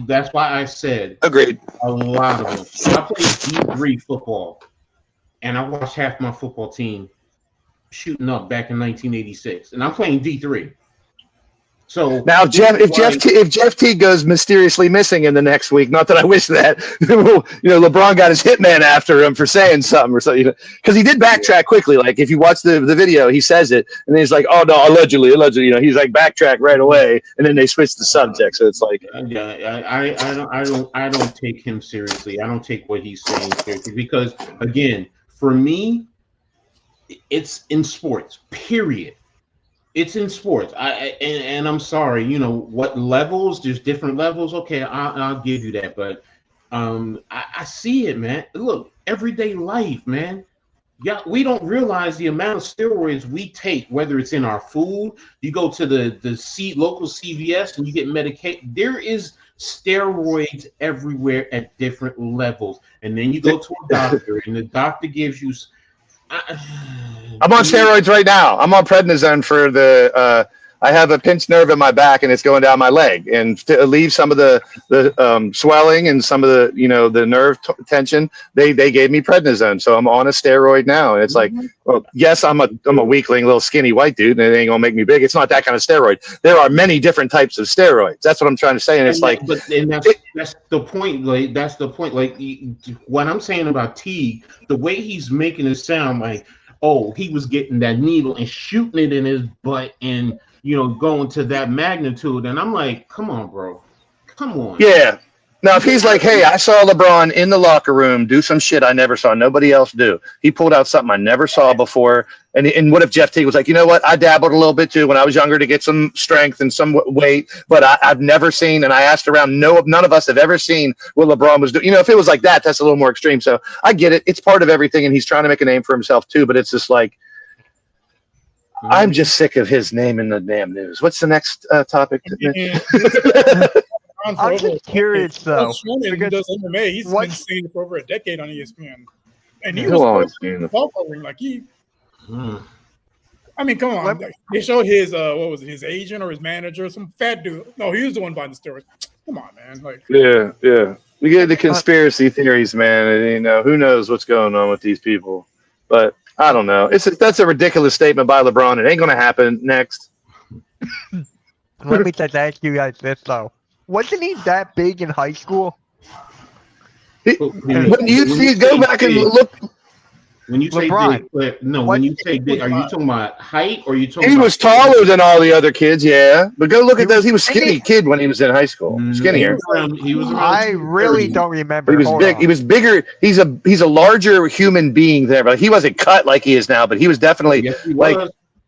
That's why I said agreed. A lot of them. I played D3 football, and I watched half my football team shooting up back in 1986, and I'm playing D3. So now, if Jeff Teague goes mysteriously missing in the next week, not that I wish that, you know, LeBron got his hitman after him for saying something or something, because he did backtrack quickly. Like if you watch the video, he says it, and then he's like, "Oh no, allegedly," you know, he's like backtrack right away, and then they switch the subject. So it's like, I don't take him seriously. I don't take what he's saying seriously because, again, for me, it's in sports. Period. It's in sports. And I'm sorry, you know what levels? There's different levels. Okay, I'll give you that. But I see it, man. Look, everyday life, man. Yeah, we don't realize the amount of steroids we take, whether it's in our food. You go to the local CVS and you get medicated. There is steroids everywhere at different levels. And then you go to a doctor and the doctor gives you. I'm on steroids right now. I'm on prednisone for the. I have a pinched nerve in my back and it's going down my leg, and to alleviate some of the swelling and some of the the nerve tension, they gave me prednisone. So I'm on a steroid now, and it's like, well, yes, I'm a weakling, little skinny white dude, and it ain't gonna make me big. It's not that kind of steroid. There are many different types of steroids. That's what I'm trying to say, and it's that's the point. Like that's the point. Like what I'm saying about Teague, the way he's making it sound like, oh, he was getting that needle and shooting it in his butt and going to that magnitude. And I'm like, come on, bro. Come on. Yeah. Now, if he's like, hey, I saw LeBron in the locker room do some shit I never saw nobody else do. He pulled out something I never saw before. And what if Jeff Teague was like, you know what? I dabbled a little bit too when I was younger to get some strength and some weight, but I've never seen, and I asked around, none of us have ever seen what LeBron was doing. If it was like that, that's a little more extreme. So I get it. It's part of everything, and he's trying to make a name for himself too, but it's just like, I'm just sick of his name in the damn news. What's the next topic? I'm just curious though. Who does MMA? He's been saying it for over a decade on ESPN, and he was covering like he Mm. I mean, come on. They showed his what was it, his agent or his manager, some fat dude. No, he was the one buying the steroids. Come on, man. Like, Yeah. We get the conspiracy theories, man. And, who knows what's going on with these people? But I don't know. That's a ridiculous statement by LeBron. It ain't going to happen next. Let me just ask you guys this though: wasn't he that big in high school? When you go back and look. When you say LeBron, big, no, when you say big, are you talking about height or are you talking? He about was taller than all the other kids, yeah. But go look at those. He was skinny kid when he was in high school. Skinnier. He was around I really don't remember. He was big. He was bigger. He's a larger human being there, but he wasn't cut like he is now. But he was definitely like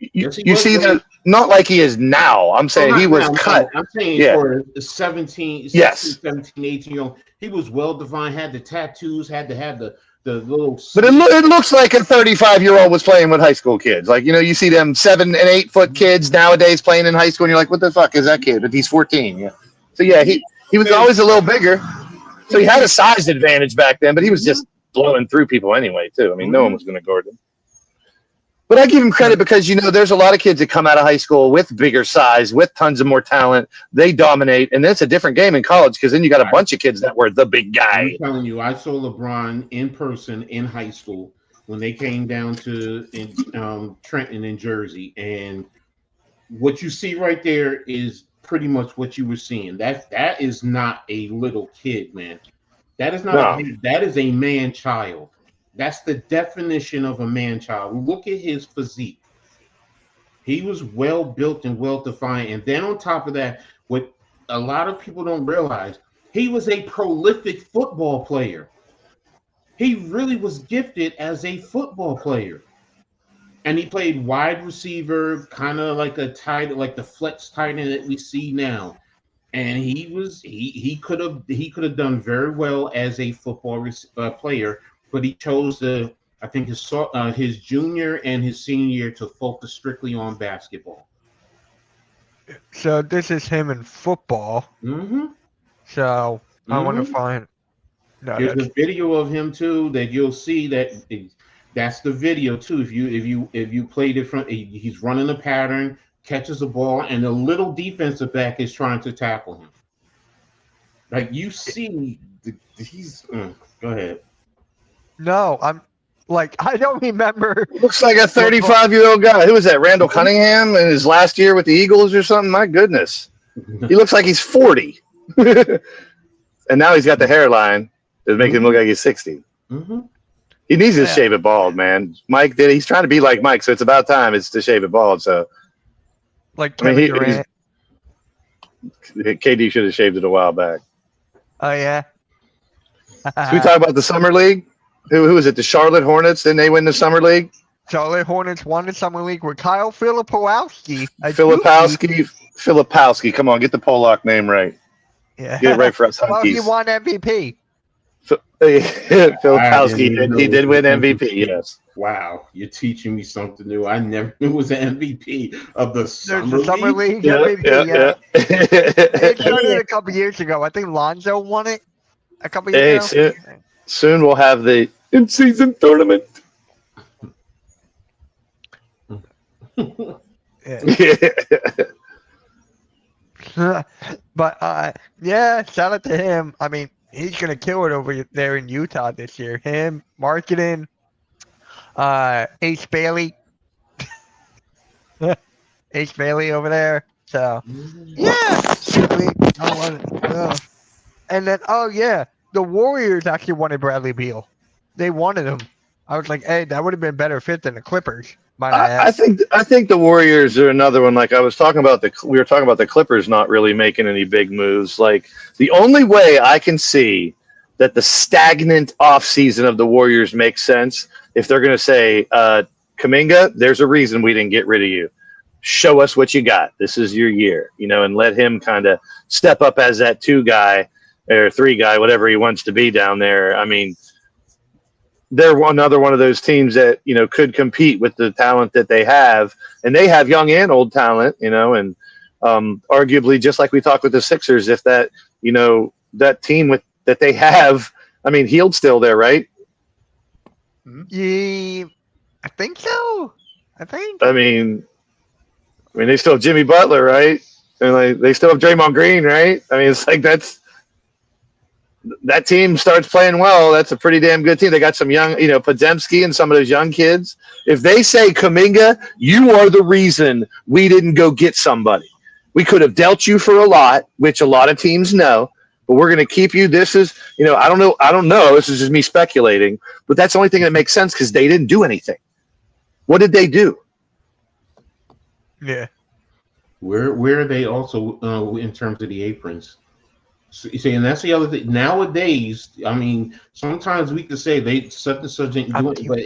you see that. Not like he is now. I'm saying he was cut. I'm saying for 17, 17, 18 year old, he was well defined. Had the tattoos. Had to have the little. But it looks like a 35-year-old was playing with high school kids. Like, you see them 7 and 8 foot kids nowadays playing in high school, and you're like, what the fuck is that kid? But he's 14. Yeah. So yeah, he was always a little bigger. So he had a size advantage back then, but he was just blowing through people anyway too. I mean, no one was going to guard him. But I give him credit because, there's a lot of kids that come out of high school with bigger size, with tons of more talent. They dominate, and it's a different game in college because then you got a bunch of kids that were the big guy. I'm telling you, I saw LeBron in person in high school when they came down to Trenton in Jersey. And what you see right there is pretty much what you were seeing. That is not a little kid, man. That is not that is a man-child. That's the definition of a man-child. Look at his physique. He was well built and well defined. And then on top of that, what a lot of people don't realize, he was a prolific football player. He really was gifted as a football player. And he played wide receiver, kind of like like the flex tight end that we see now. And he could have done very well as a football player. But he chose I think his junior and his senior year to focus strictly on basketball. So this is him in football. Mm-hmm. So I want to find. No, there's a video of him too that you'll see that's the video too. If you played it from, he's running a pattern, catches the ball, and the little defensive back is trying to tackle him. Like you see, he's. Go ahead. No, I don't remember. Looks like a 35-year-old guy. Who was that? Randall Cunningham in his last year with the Eagles or something? My goodness. He looks like he's 40. And now he's got the hairline that makes him look like he's 60. Mm-hmm. He needs to shave it bald, man. Mike did. He's trying to be like Mike, so it's about time it's to shave it bald. So, like Kevin Durant. KD should have shaved it a while back. Oh, yeah. Should we talk about the Summer League? Who was it? The Charlotte Hornets? Didn't they win the Summer League? Charlotte Hornets won the Summer League with Kyle Filipowski. Filipowski. Come on, get the Pollock name right. Yeah. Get it right for us. Well, he won MVP. Filipowski, he did win MVP, yes. Wow, you're teaching me something new. I never knew it was an MVP of the Summer League. Yeah. It started a couple years ago. I think Lonzo won it a couple years ago. Soon we'll have the in-season tournament. But shout out to him. I mean, he's gonna kill it over there in Utah this year. Him, marketing, Ace Bailey, Ace Bailey over there. So and then the Warriors actually wanted Bradley Beal. They wanted him. I was like, hey, that would have been better fit than the Clippers. I think the Warriors are another one. Like I was talking about we were talking about the Clippers not really making any big moves. Like the only way I can see that the stagnant offseason of the Warriors makes sense if they're going to say, Kuminga, there's a reason we didn't get rid of you. Show us what you got. This is your year, and let him kind of step up as that 2 guy or 3 guy, whatever he wants to be down there. I mean, they're another one of those teams that, could compete with the talent that they have. And they have young and old talent, and arguably, just like we talked with the Sixers, if that, that team that they have, I mean, Hield's still there, right? Yeah, I think so. I think. I mean, they still have Jimmy Butler, right? And like they still have Draymond Green, right? I mean, it's like that team starts playing well. That's a pretty damn good team. They got some young, Podziemski and some of those young kids. If they say, Kuminga, you are the reason we didn't go get somebody. We could have dealt you for a lot, which a lot of teams know, but we're going to keep you. This is, I don't know. This is just me speculating, but that's the only thing that makes sense because they didn't do anything. What did they do? Yeah. Where are they also in terms of the aprons? So, you see, and that's the other thing. Nowadays, I mean, sometimes we could say they such and such ain't doing it, but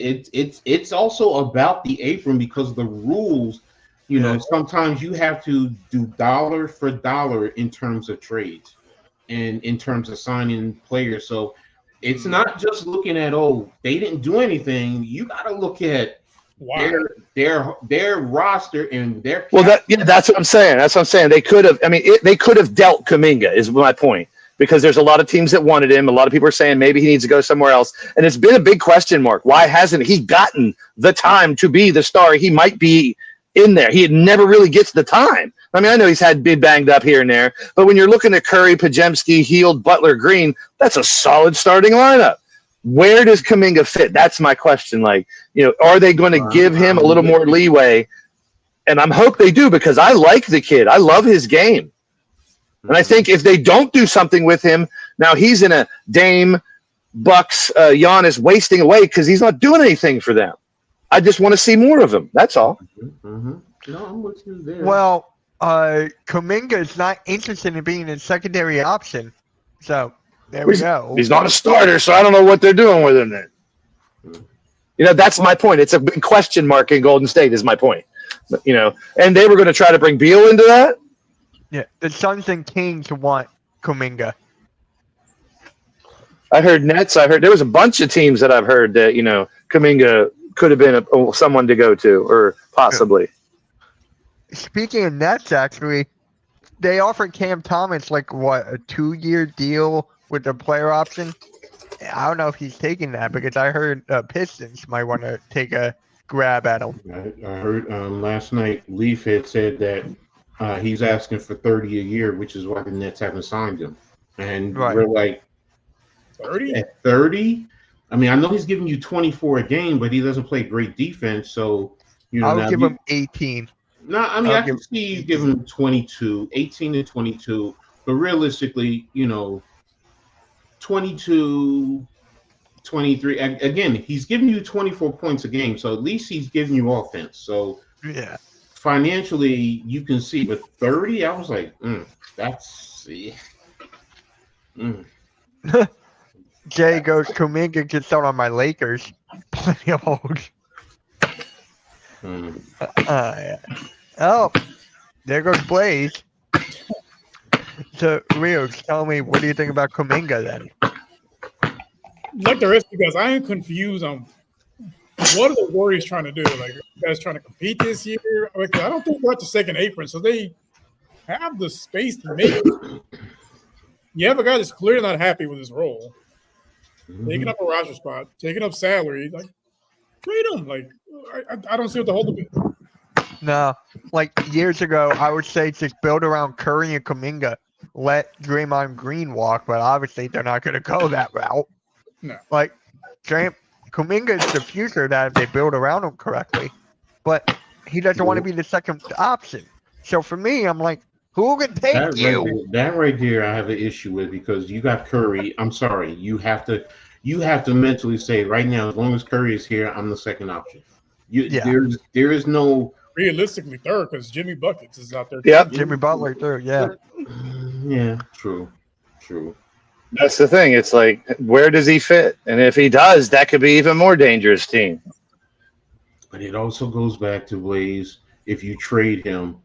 it's also about the apron because the rules. Sometimes you have to do dollar for dollar in terms of trades and in terms of signing players. So it's not just looking at they didn't do anything. You got to look at their roster and their that's what I'm saying. That's what I'm saying. They could have. I mean, they could have dealt Kuminga. Is my point because there's a lot of teams that wanted him. A lot of people are saying maybe he needs to go somewhere else, and it's been a big question mark. Why hasn't he gotten the time to be the star he might be in there? He never really gets the time. I mean, I know he's been banged up here and there, but when you're looking at Curry, Podziemski, Hield, Butler, Green, that's a solid starting lineup. Where does Kuminga fit? That's my question. Like, are they going to give him a little more leeway? And I hope they do because I like the kid. I love his game. And I think if they don't do something with him, now he's in a Dame, Bucks, Giannis wasting away because he's not doing anything for them. I just want to see more of him. That's all. Mm-hmm. No, I'm with you there. Well, Kuminga is not interested in being a secondary option. So there we go. He's not a starter, so I don't know what they're doing with him then. That's my point. It's a big question mark in Golden State is my point. And they were going to try to bring Beal into that. Yeah, the Suns and Kings want Kuminga. I heard Nets. I heard there was a bunch of teams that I've heard that, Kuminga could have been someone to go to or possibly. Speaking of Nets, actually, they offered Cam Thomas a 2-year deal with the player option. I don't know if he's taking that because I heard Pistons might want to take a grab at him. I heard last night Leaf had said that he's asking for $30 a year, which is why the Nets haven't signed him. And we're like, 30? At 30? I mean, I know he's giving you 24 a game, but he doesn't play great defense. So, I'll give him 18. No, I mean, I can see you giving him 22, 18 to 22. But realistically, 22, 23. Again, he's giving you 24 points a game. So at least he's giving you offense. So yeah, financially, you can see. But 30, I was like, that's... Yeah. Jay goes, Kuminga gets out on my Lakers. Plenty of holes. Yeah. Oh, there goes Blaze. So, Rio, tell me, what do you think about Kuminga then? Like the rest of you guys, I am confused on what are the Warriors trying to do? Like, are you guys trying to compete this year? Like, I don't think they're at the second apron, so they have the space to make it. You have a guy that's clearly not happy with his role. Taking up a roster spot, taking up salary, like trade him. Like I don't see what the hold is. No, years ago, I would say just build around Curry and Kuminga. Let Draymond Green walk, but obviously they're not going to go that route. No. Kuminga is the future that if they build around him correctly, but he doesn't want to be the second option. So for me, I'm like, who can take you? That right there, I have an issue with because you got Curry. I'm sorry, you have to mentally say right now, as long as Curry is here, I'm the second option. There is no realistically third because Jimmy Buckets is out there. Yep, Jimmy Butler third. Yeah. Yeah, true. That's the thing. It's like, where does he fit? And if he does, that could be even more dangerous team. But it also goes back to Blaze. If you trade him,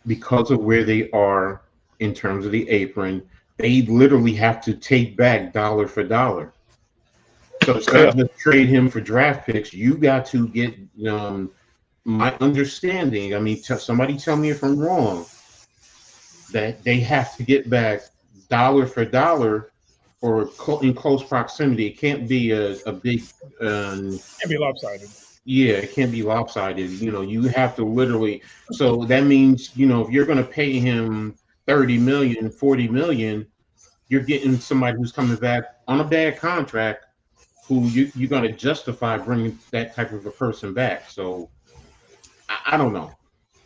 because of where they are in terms of the apron, they literally have to take back dollar for dollar. So it's not just trade him for draft picks. You got to get my understanding. I mean, somebody tell me if I'm wrong. That they have to get back dollar for dollar or in close proximity. It can't be a big. Can't be lopsided. Yeah, it can't be lopsided. You have to literally. So that means, if you're going to pay him 30 million, 40 million, you're getting somebody who's coming back on a bad contract, who you're going to justify bringing that type of a person back. So I don't know.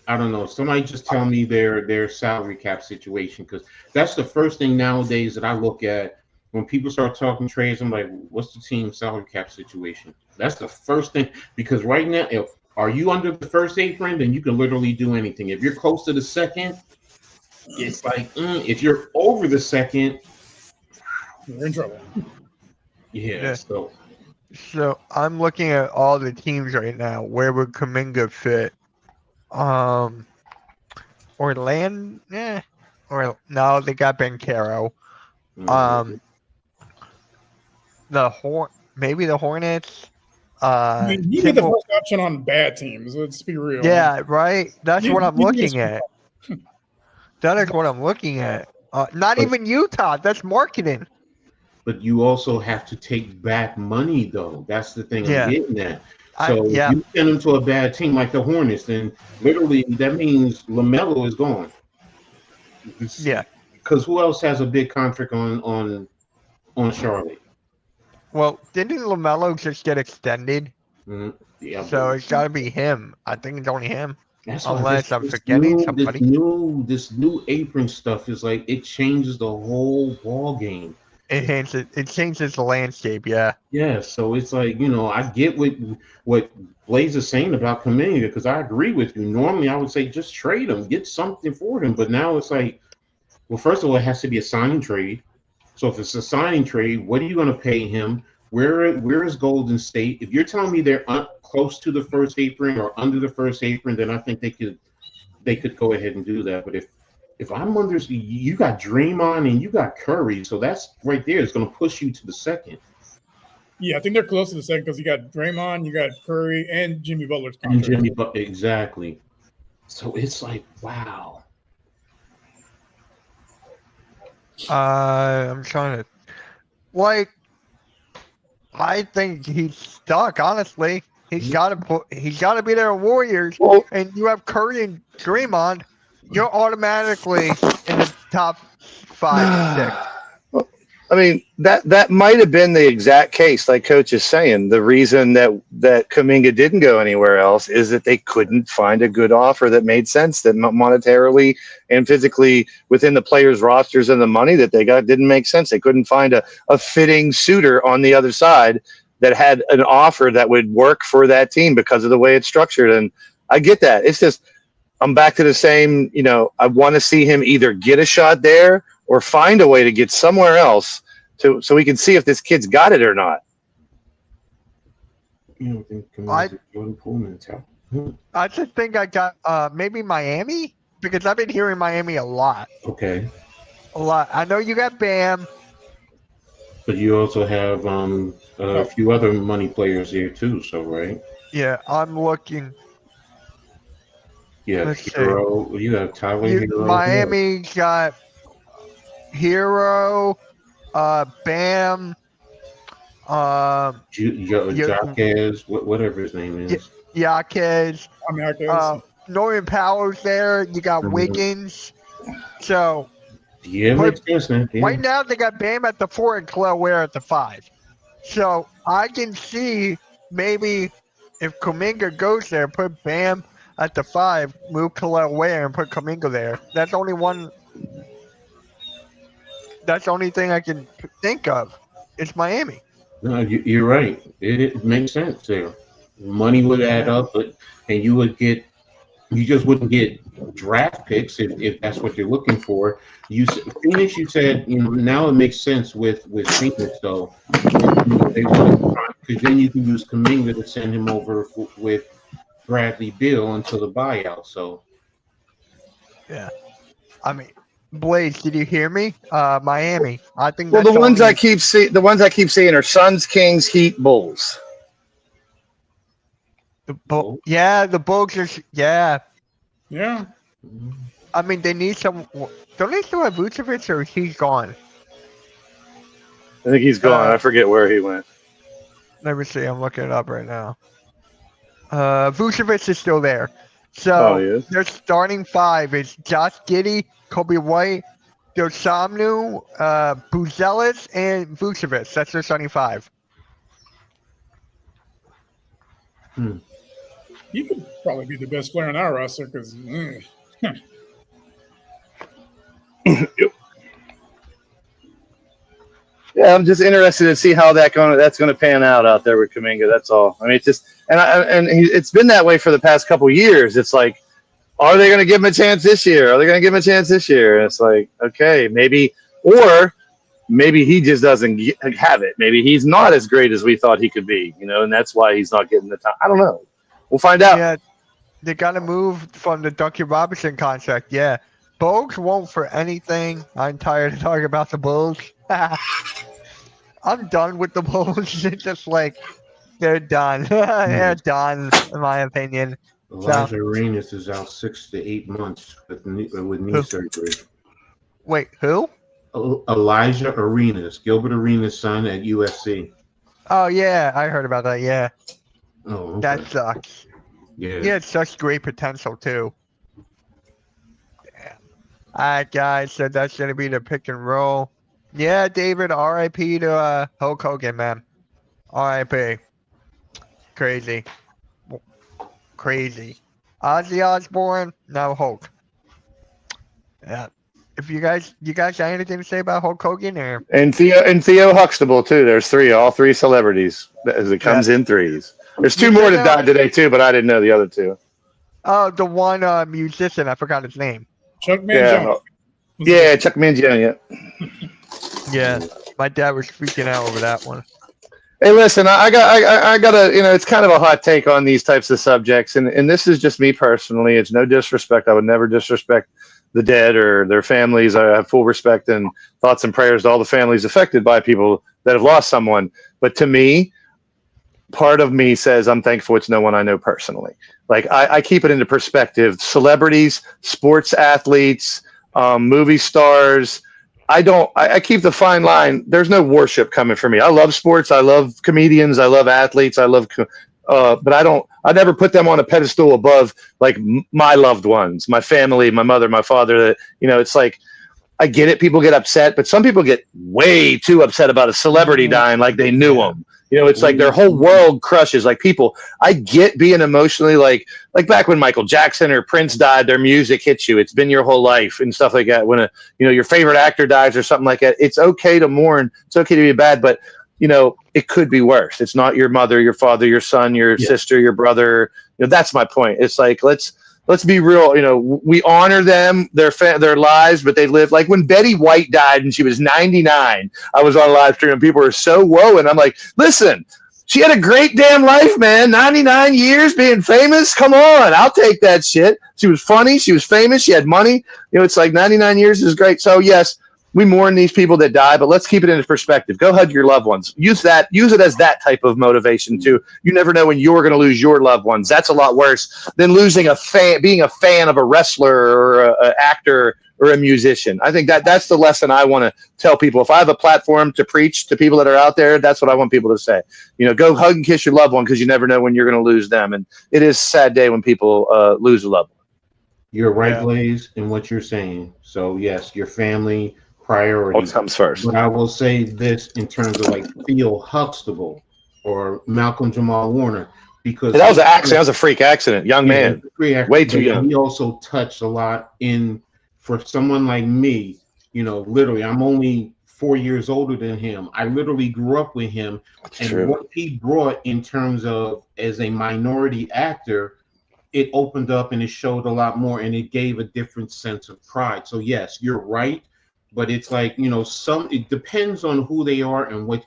I don't know. Somebody just tell me their salary cap situation, because that's the first thing nowadays that I look at when people start talking trades. I'm like, what's the team's salary cap situation? That's the first thing, because right now, if are you under the first apron, then you can literally do anything. If you're close to the second, it's like if you're over the second, You're in trouble. yeah. So I'm looking at all the teams right now. Where would Kuminga fit? Orlando, or no, they got Bancaro. Maybe the Hornets. I mean, he'd be the first option on bad teams. Let's be real. Yeah, right. That's what I'm looking at. That is what I'm looking at. Not even Utah. That's marketing. But you also have to take back money, though. That's the thing I'm getting at. So if you send him to a bad team like the Hornets, then literally that means LaMelo is gone. Yeah. Because who else has a big contract on Charlotte? Well, didn't LaMelo just get extended? Mm-hmm. Yeah. So it's got to be him. I think it's only him. That's unless I'm forgetting somebody. This new apron stuff is like, it changes the whole ball game. It changes the landscape, yeah. Yeah, so it's like, I get what Blaze is saying about Kuminga, because I agree with you. Normally, I would say just trade him, get something for him. But now it's like, well, first of all, it has to be a signing trade. So if it's a signing trade, what are you going to pay him? Where is Golden State? If you're telling me they're close to the first apron or under the first apron, then I think they could go ahead and do that. But if I'm under, you got Draymond and you got Curry, so that's right there. It's going to push you to the second. Yeah, I think they're close to the second because you got Draymond, you got Curry, and Jimmy Butler's contract. And Jimmy Butler, exactly. So it's like, wow. I'm trying to, I think he's stuck. Honestly, he's got to be there. Warriors, and you have Curry and Draymond. You're automatically in the top 5, 6. I mean, that might have been the exact case, like Coach is saying. The reason that Kuminga didn't go anywhere else is that they couldn't find a good offer that made sense, that monetarily and physically within the players' rosters and the money that they got didn't make sense. They couldn't find a fitting suitor on the other side that had an offer that would work for that team because of the way it's structured. And I get that. It's just, I'm back to the same, I want to see him either get a shot there or find a way to get somewhere else so we can see if this kid's got it or not. I just think I got maybe Miami, because I've been hearing Miami a lot. Okay. A lot. I know you got Bam. But you also have a few other money players here too, so right? Yeah, I'm looking. Yeah, Hero. You have Tyler Hero. Miami got Hero, Bam, Jaquez, whatever his name is. Jaquez. Norman Powell's there. You got Wiggins. So makes sense, man. Yeah. Right now they got Bam at the 4 and Kelly Ware at the 5. So I can see maybe if Kuminga goes there, put Bam at the 5, move Kelly Ware and put Kuminga there. That's only one. That's the only thing I can think of. It's Miami. No, you're right. It makes sense there. Money would add up, and you just wouldn't get draft picks if that's what you're looking for. Phoenix, you said, now it makes sense with Phoenix, though. Because then you can use Kuminga to send him over with Bradley Beal until the buyout. So, yeah, I mean, Blaze, did you hear me? Miami. I think. Well, the ones I keep seeing are Suns, Kings, Heat, Bulls. The Bulls are. Yeah. I mean, they need some. Don't they still have Vucevic, or he's gone? I think he's gone. I forget where he went. Let me see. I'm looking it up right now. Vucevic is still there. Oh, So he is? their starting five is Josh Giddey, Kobe White, Dosamnu, Buzelis, and Vucevic. That's their starting five. He could probably be the best player on our roster because Yeah, I'm just interested to see how that's going to pan out there with Kuminga. That's all. I mean, it's just it's been that way for the past couple years. It's like, are they going to give him a chance this year? Are they going to give him a chance this year? And it's like, okay, maybe, or maybe he just doesn't have it. Maybe he's not as great as we thought he could be, and that's why he's not getting the time. I don't know. We'll find out. Yeah, they got to move from the Duncan Robinson contract. Yeah, Bogues won't for anything. I'm tired of talking about the Bulls. I'm done with the Bulls. It's just like they're done. They're done, in my opinion. Elijah Arenas is out 6 to 8 months with knee surgery. Wait, who? Elijah Arenas, Gilbert Arenas' son at USC. Oh yeah, I heard about that. Yeah, Oh, okay. that sucks. Yeah. He had such great potential too. Damn. All right, guys. So that's gonna be the pick and roll. Yeah, David. R.I.P. to Hulk Hogan, man. R.I.P. Crazy. Crazy. Ozzy Osbourne, now Hulk. Yeah. If you guys got anything to say about Hulk Hogan or And Theo Huxtable too. There's all three celebrities as it comes in threes. There's two more that died today too, but I didn't know the other two. oh, the one musician, I forgot his name. Chuck Mangione. Yeah, Chuck Mangione. Yeah, my dad was freaking out over that one. Hey, listen, I got a, it's kind of a hot take on these types of subjects, and this is just me personally. It's no disrespect. I would never disrespect the dead or their families. I have full respect and thoughts and prayers to all the families affected by people that have lost someone. But to me, part of me says I'm thankful it's no one I know personally. Like I keep it into perspective. Celebrities, sports athletes, movie stars. I keep the fine line. There's no worship coming for me. I love sports. I love comedians. I love athletes. But I never put them on a pedestal above like my loved ones, my family, my mother, my father. That, it's like, I get it. People get upset, but some people get way too upset about a celebrity dying like they knew them. It's like their whole world crushes. Like people, I get being emotionally like back when Michael Jackson or Prince died, their music hits you. It's been your whole life and stuff like that. When your favorite actor dies or something like that, it's okay to mourn. It's okay to be bad, but it could be worse. It's not your mother, your father, your son, your sister, your brother. That's my point. It's like, let's be real. We honor them, their lives, but they live. Like when Betty White died and she was 99, I was on a live stream and people were so whoa. And I'm like, listen, she had a great damn life, man. 99 years being famous. Come on. I'll take that shit. She was funny. She was famous. She had money. It's like 99 years is great. So yes, we mourn these people that die, but let's keep it into perspective. Go hug your loved ones. Use it as that type of motivation too. You never know when you're going to lose your loved ones. That's a lot worse than being a fan of a wrestler or an actor or a musician. I think that's the lesson I want to tell people. If I have a platform to preach to people that are out there, that's what I want people to say. Go hug and kiss your loved one because you never know when you're going to lose them. And it is a sad day when people lose a loved one. You're right, Blaze, in what you're saying. So yes, your family priority. What comes first? But I will say this in terms of like Theo Huxtable or Malcolm Jamal Warner, because that was a freak accident, young man, way too young. He also touched a lot for someone like me. Literally, I'm only 4 years older than him. I literally grew up with him, and what he brought in terms of as a minority actor, it opened up and it showed a lot more, and it gave a different sense of pride. So yes, you're right. But it's like, it depends on who they are and what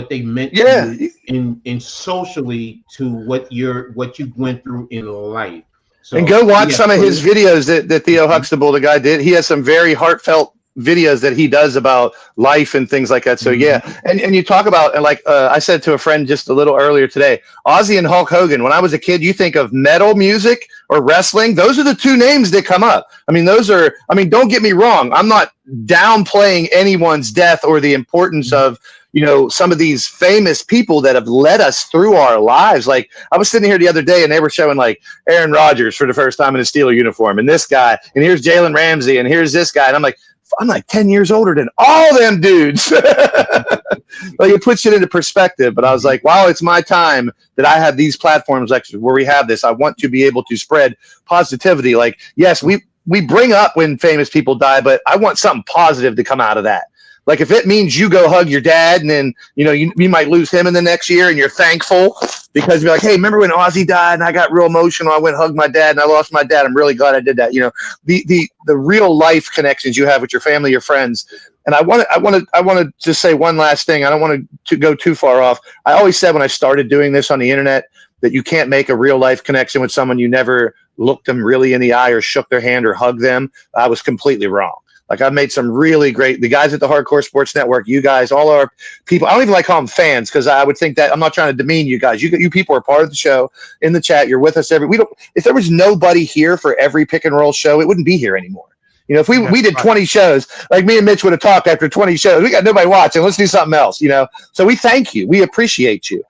they meant to you in socially to what you went through in life. So, and go watch some of his videos that Theo Huxtable, the guy, did. He has some very heartfelt videos that he does about life and things like that. So yeah, and you talk about, and like I said to a friend just a little earlier today, Ozzy and Hulk Hogan. When I was a kid, you think of metal music or wrestling, those are the two names that come up. I mean, don't get me wrong, I'm not downplaying anyone's death or the importance of, you know, some of these famous people that have led us through our lives. Like, I was sitting here the other day and they were showing like Aaron Rodgers for the first time in a Steeler uniform, and this guy, and here's Jalen Ramsey, and here's this guy, and I'm like 10 years older than all them dudes. Like, it puts it into perspective. But I was like, wow, it's my time that I have these platforms like where we have this. I want to be able to spread positivity. Like, yes, we bring up when famous people die, but I want something positive to come out of that. Like, if it means you go hug your dad and then, you know, you might lose him in the next year and you're thankful because you're like, hey, remember when Ozzy died and I got real emotional? I went and hugged my dad and I lost my dad. I'm really glad I did that. You know, the real life connections you have with your family, your friends. And I want to just say one last thing. I don't want to go too far off. I always said when I started doing this on the internet that you can't make a real life connection with someone you never looked them really in the eye or shook their hand or hugged them. I was completely wrong. Like, I've made some really great, the guys at the Hardcore Sports Network, you guys, all our people, I don't even like calling them fans because I would think that I'm not trying to demean you guys. You people are part of the show in the chat. You're with us if there was nobody here for every pick and roll show, it wouldn't be here anymore. You know, if we did 20 shows, like me and Mitch would have talked after 20 shows, we got nobody watching. Let's do something else, you know? So we thank you. We appreciate you.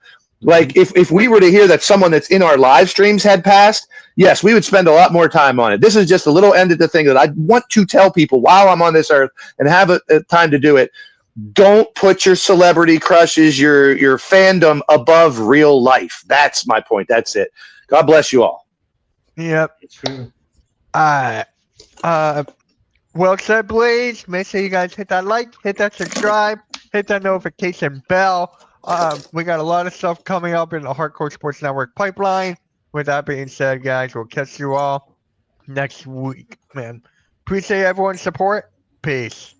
Like, if we were to hear that someone that's in our live streams had passed, yes, we would spend a lot more time on it. This is just a little end of the thing that I want to tell people while I'm on this earth and have a time to do it. Don't put your celebrity crushes, your fandom above real life. That's my point. That's it. God bless you all. Yep. Well said, Blaze. Make sure you guys hit that like, hit that subscribe, hit that notification bell. We got a lot of stuff coming up in the Hardcore Sports Network pipeline. With that being said, guys, we'll catch you all next week, man. Appreciate everyone's support. Peace.